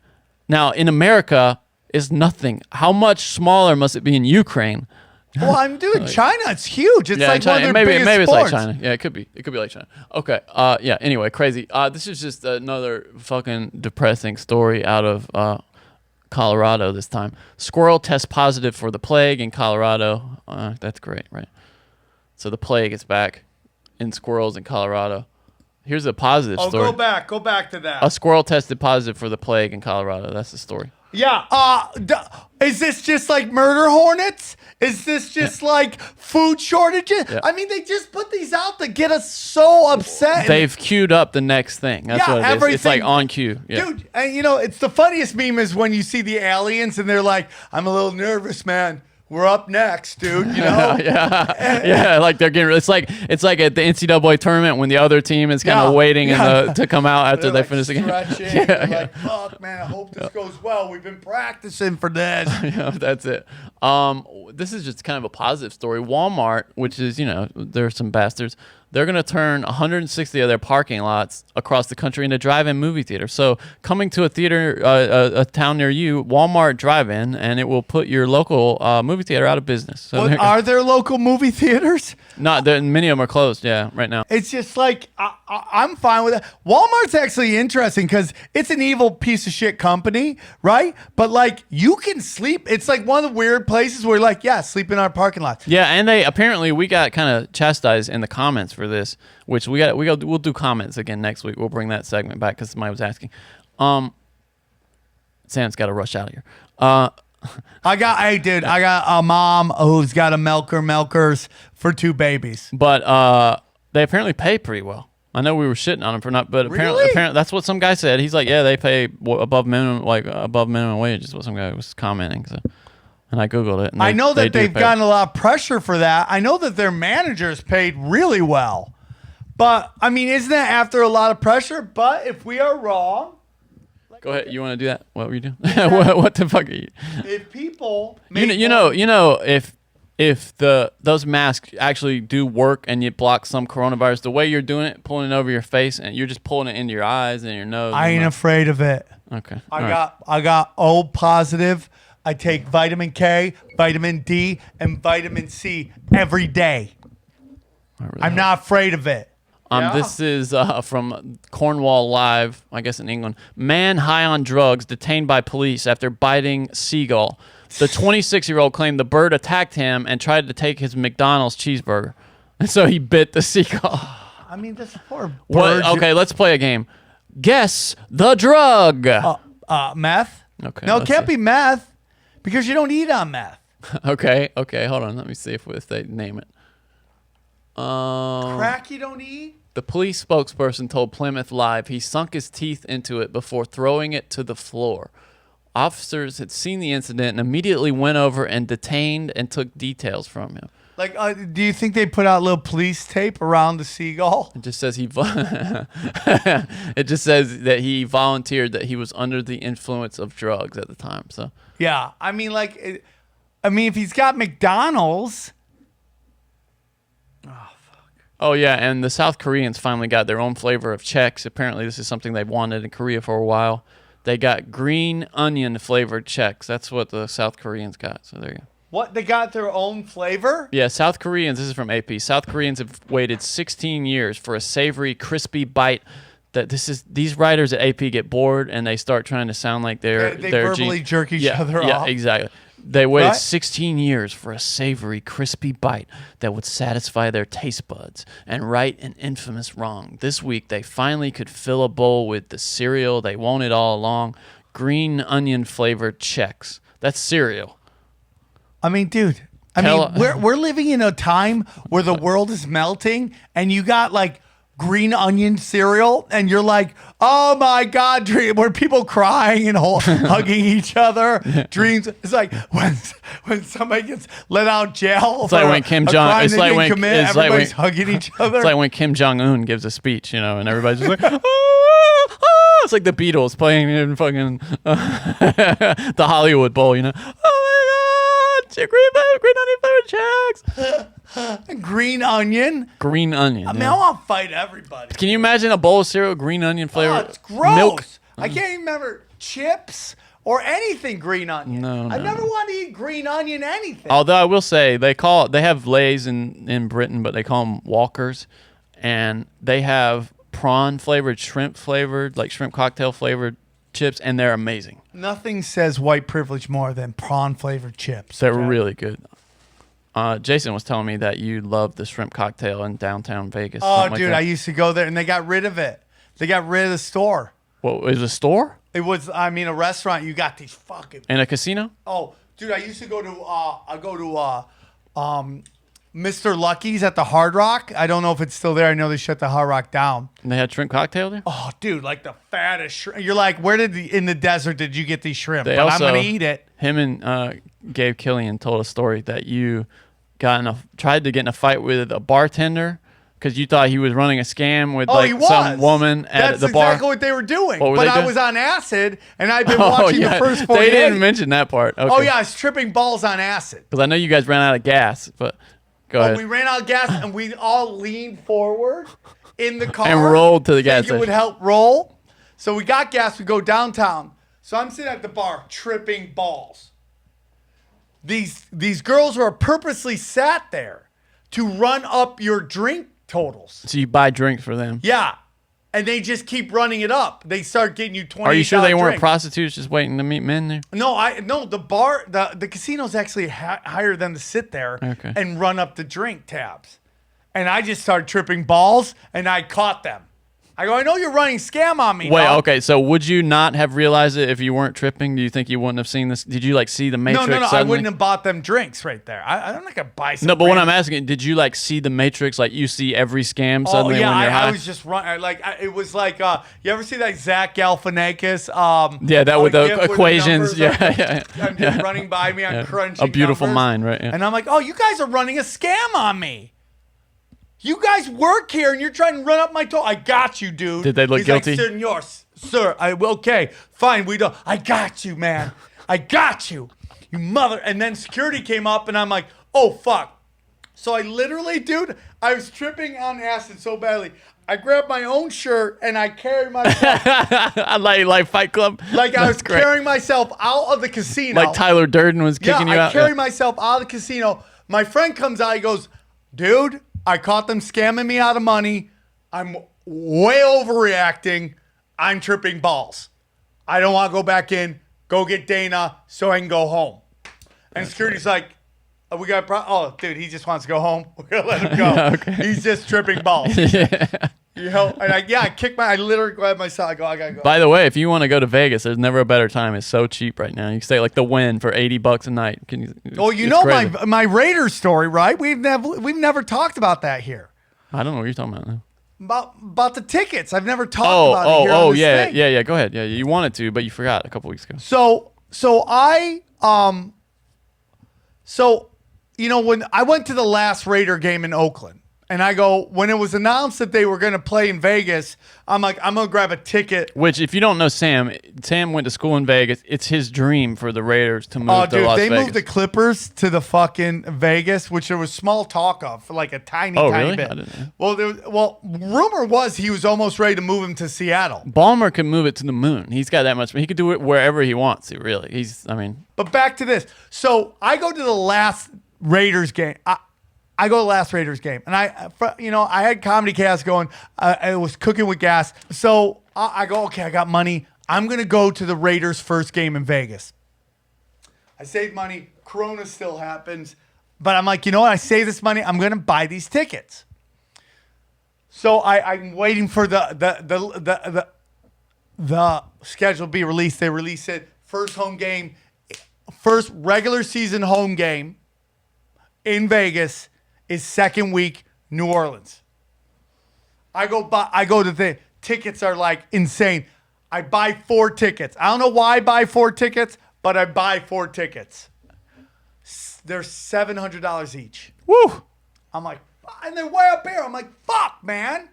Now in America, it's nothing. How much smaller must it be in Ukraine? Well, I'm doing China. It's huge. It's like China, one of their biggest maybe it's sports. like China. Yeah, it could be. It could be like China. Okay. Yeah. Anyway, crazy. This is just another fucking depressing story out of Colorado this time. Squirrel tests positive for the plague in Colorado. That's great, right? So the plague is back in squirrels in Colorado. Here's a positive story. Go back to that. A squirrel tested positive for the plague in Colorado. That's the story. Yeah. Is this just like murder hornets? Is this just like food shortages? Yeah. I mean, they just put these out to get us so upset. They've queued up the next thing. That's what it is. It's like on cue. Yeah. Dude, and it's the funniest meme is when you see the aliens and they're like, I'm a little nervous, man. We're up next, dude. You know? yeah. Like they're getting. It's like at the NCAA tournament when the other team is kind of waiting to come out after they finish the game. Like, fuck, man. I hope this goes well. We've been practicing for this. Yeah, that's it. This is just kind of a positive story. Walmart, which is there are some bastards. They're going to turn 160 of their parking lots across the country into drive-in movie theaters. So coming to a theater, a town near you, Walmart drive-in, and it will put your local movie theater out of business. So are there local movie theaters? Not many of them are closed. Yeah, right now. It's just like I'm fine with it. Walmart's actually interesting because it's an evil piece of shit company, right? But like you can sleep. It's like one of the weird places where like sleep in our parking lot. Yeah, and we got kind of chastised in the comments for this, which we'll do comments again next week. We'll bring that segment back because somebody was asking. Sam's got to rush out of here. I got a mom who's got a milkers for 2 babies. But they apparently pay pretty well. I know we were shitting on them for not, but apparently that's what some guy said. He's like, yeah, they pay above minimum wage is what some guy was commenting. So, and I Googled it. And I know that they've gotten a lot of pressure for that. I know that their managers paid really well. But, I mean, isn't that after a lot of pressure? But if we are wrong. Go ahead. You want to do that? What were you doing? what the fuck are you? If people. If those masks actually do work and you block some coronavirus, the way you're doing it, pulling it over your face, and you're just pulling it into your eyes and your nose. I ain't afraid of it. Okay. I got O positive. I take vitamin K, vitamin D, and vitamin C every day. I'm not afraid of it. This is from Cornwall Live, I guess in England. Man high on drugs detained by police after biting seagull. The 26-year-old claimed the bird attacked him and tried to take his McDonald's cheeseburger. And so he bit the seagull. I mean, this poor bird. Okay, let's play a game. Guess the drug. Meth? Okay. No, it can't be meth because you don't eat on meth. Okay, hold on. Let me see if they name it. Crack you don't eat? The police spokesperson told Plymouth Live he sunk his teeth into it before throwing it to the floor. Officers had seen the incident and immediately went over and detained and took details from him. Like, do you think they put out little police tape around the seagull? It just says it just says that he volunteered that he was under the influence of drugs at the time. So yeah, I mean, if he's got McDonald's. Oh, yeah, and the South Koreans finally got their own flavor of Chex. Apparently, this is something they've wanted in Korea for a while. They got green onion flavored Chex. That's what the South Koreans got. So there you go. What? They got their own flavor? Yeah, South Koreans, this is from AP. South Koreans have waited 16 years for a savory, crispy bite that these writers at AP get bored and they start trying to sound like they're verbally jerk each other off. Yeah, exactly. They waited Right? 16 years for a savory, crispy bite that would satisfy their taste buds and right an infamous wrong. This week, they finally could fill a bowl with the cereal they wanted all along, green onion flavored Chex. That's cereal. I mean, dude. We're living in a time where the world is melting, and you got like green onion cereal, and you're like, oh my God, dream. Were people crying and hugging each other? Dreams. It's like when somebody gets let out of jail. It's like when Kim Jong. It's like when everybody's hugging each other. It's like when Kim Jong Un gives a speech, and everybody's just like, oh, it's like the Beatles playing in fucking the Hollywood Bowl, Oh my God, green onion flavored Chex. Green onion. Green onion. I mean, I want to fight everybody. Can you imagine a bowl of cereal, green onion flavor? Oh, it's gross. Milk. I can't even remember chips or anything green onion. No. I never want to eat green onion anything. Although I will say they have Lay's in Britain, but they call them Walkers, and they have prawn flavored, shrimp flavored, like shrimp cocktail flavored chips, and they're amazing. Nothing says white privilege more than prawn flavored chips. They're really good. Jason was telling me that you love the shrimp cocktail in downtown Vegas. Oh, dude, I used to go there, and they got rid of it. They got rid of the store. What, is it a store? It was, a restaurant. You got these fucking... In a casino? Oh, dude, I used to go to, Mr. Lucky's at the Hard Rock. I don't know if it's still there. I know they shut the Hard Rock down. And they had shrimp cocktail there? Oh, dude, like the fattest shrimp. You're like, in the desert did you get these shrimp? But I'm going to eat it. Him and Gabe Killian told a story that you tried to get in a fight with a bartender because you thought he was running a scam with some woman at the bar. That's exactly what they were doing. I was on acid, and I've been watching the first 48. They didn't mention that part. Okay. Oh, yeah, I was tripping balls on acid. Because I know you guys ran out of gas, but go ahead. We ran out of gas, and we all leaned forward in the car. And rolled to the gas station. It would help roll. So we got gas. We go downtown. So I'm sitting at the bar tripping balls. These girls are purposely sat there to run up your drink totals. So you buy drinks for them. Yeah. And they just keep running it up. They start getting you $20. Are you sure they weren't prostitutes just waiting to meet men there? No, the bar, the casino's actually hire them to sit there and run up the drink tabs. And I just started tripping balls, and I caught them. I go, I know you're running scam on me. Wait, dog. okay. So would you not have realized it if you weren't tripping? Do you think you wouldn't have seen this? Did you see the Matrix? No. Suddenly? I wouldn't have bought them drinks right there. I'm not gonna buy some. No, but what I'm asking, did you see the Matrix? Like you see every scam suddenly when you're high? I was just running. It was like you ever see that Zach Galifianakis? That with the equations. I'm just running by me. I'm crunching. A beautiful numbers, mind, right? Yeah. And I'm like, oh, you guys are running a scam on me. You guys work here, and you're trying to run up my toe. I got you, dude. Did they look guilty? Like, Senor, sir, okay, fine, we don't. I got you, man. I got you, you mother. And then security came up, and I'm like, oh, fuck. So I literally, dude, I was tripping on acid so badly. I grabbed my own shirt, and I carried myself. like Fight Club? Like I was carrying myself out of the casino. Like Tyler Durden was kicking you out? I carried myself out of the casino. My friend comes out, he goes, dude, I caught them scamming me out of money. I'm way overreacting. I'm tripping balls. I don't want to go back in. Go get Dana so I can go home. And security's like, oh, we got dude, he just wants to go home. We're going to let him go. Okay. He's just tripping balls. And I literally grabbed myself. I gotta go. By the way, if you want to go to Vegas, there's never a better time. It's so cheap right now. You can stay the Wynn for $80 a night. My Raiders story, right? We've never talked about that here. I don't know what you're talking about now. About the tickets. I've never talked about it here on this thing. Yeah. Go ahead. Yeah, you wanted to, but you forgot a couple weeks ago. When I went to the last Raider game in Oakland. And I go, when it was announced that they were going to play in Vegas, I'm like, I'm going to grab a ticket. Which, if you don't know Sam went to school in Vegas. It's his dream for the Raiders to move to Las Vegas. They moved the Clippers to the fucking Vegas, which there was small talk of for a tiny really? bit. I didn't know. Well, rumor was he was almost ready to move him to Seattle. Ballmer could move it to the moon. He's got that much. He could do it wherever he wants to, really. But back to this. So I go to the last Raiders game. I go to the last Raiders game, and I had Comedy Cast going. I was cooking with gas, so I go, okay, I got money. I'm gonna go to the Raiders' first game in Vegas. I saved money. Corona still happens, but I'm like, you know what? I save this money. I'm gonna buy these tickets. So I'm waiting for the schedule to be released. They release it. First home game, first regular season home game in Vegas is second week, New Orleans. I go to the tickets are like insane. I buy 4 tickets. I don't know why I buy 4 tickets, but I buy 4 tickets. They're $700 each. Woo! I'm like, and they're way up here. I'm like, fuck, man.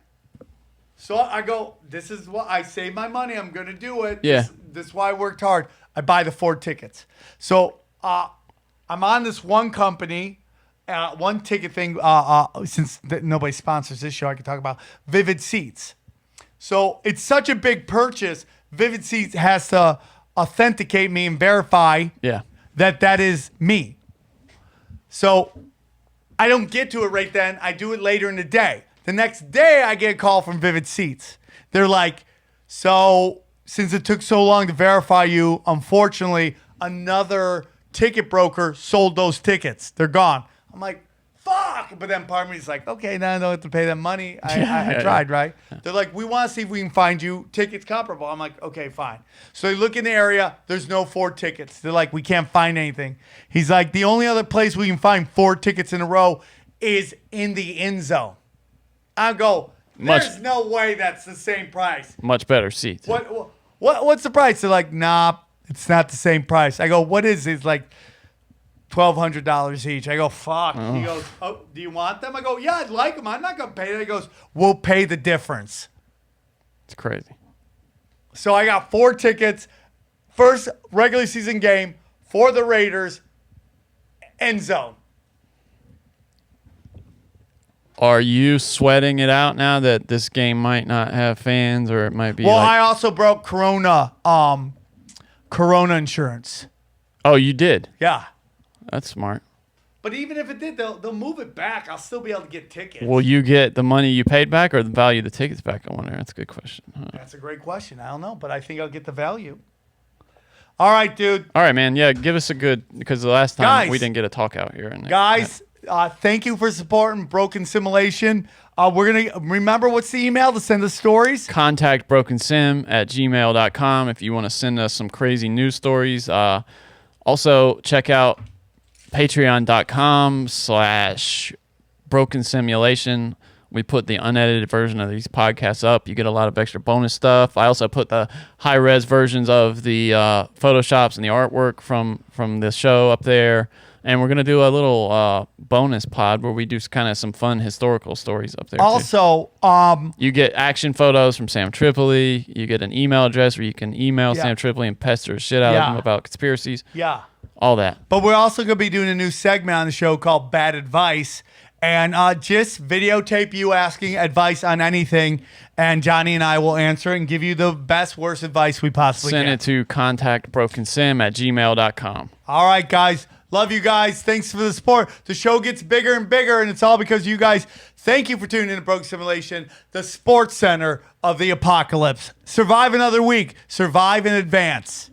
So I go, this is what I save my money. I'm going to do it. Yeah. This is why I worked hard. I buy the 4 tickets. So I'm on this one company, one ticket thing, since nobody sponsors this show, I can talk about Vivid Seats. So it's such a big purchase. Vivid Seats has to authenticate me and verify that is me. So I don't get to it right then. I do it later in the day. The next day, I get a call from Vivid Seats. They're like, so since it took so long to verify you, unfortunately, another ticket broker sold those tickets. They're gone. I'm like, fuck. But then part of me is like, okay, now I don't have to pay them money. I tried, right? They're like, we want to see if we can find you tickets comparable. I'm like, okay, fine. So they look in the area. There's no 4 tickets. They're like, we can't find anything. He's like, the only other place we can find 4 tickets in a row is in the end zone. I go, there's no way that's the same price. Much better seats. What's the price? They're like, nah, it's not the same price. I go, what is it? It's like $1,200 each. I go, fuck. Oh. He goes, oh, do you want them? I go, yeah, I'd like them. I'm not going to pay that. He goes, we'll pay the difference. It's crazy. So I got 4 tickets, first regular season game for the Raiders, end zone. Are you sweating it out now that this game might not have fans, or it might be? Well, I also broke Corona insurance. Oh, you did? Yeah. That's smart. But even if it did, they'll move it back. I'll still be able to get tickets. Will you get the money you paid back or the value of the tickets back? I wonder. That's a good question. That's a great question. I don't know, but I think I'll get the value. All right, dude. All right, man. Yeah, give us a good, because the last time we didn't get a talk out here. Guys, thank you for supporting Broken Simulation. We're going to remember, what's the email to send us stories? Contact brokensim@gmail.com if you want to send us some crazy news stories. Also, check out patreon.com/brokensimulation. We put the unedited version of these podcasts up. You get a lot of extra bonus stuff. I also put the high-res versions of the Photoshops and the artwork from the show up there. And we're going to do a little bonus pod where we do kind of some fun historical stories up there. Also, you get action photos from Sam Tripoli. You get an email address where you can email Sam Tripoli and pester shit out of him about conspiracies. Yeah. All that. But we're also going to be doing a new segment on the show called Bad Advice. And just videotape you asking advice on anything. And Johnny and I will answer and give you the best, worst advice we possibly can. Send it to contactbrokensim@gmail.com. All right, guys. Love you guys. Thanks for the support. The show gets bigger and bigger, and it's all because of you guys. Thank you for tuning in to Broken Simulation, the sports center of the apocalypse. Survive another week. Survive in advance.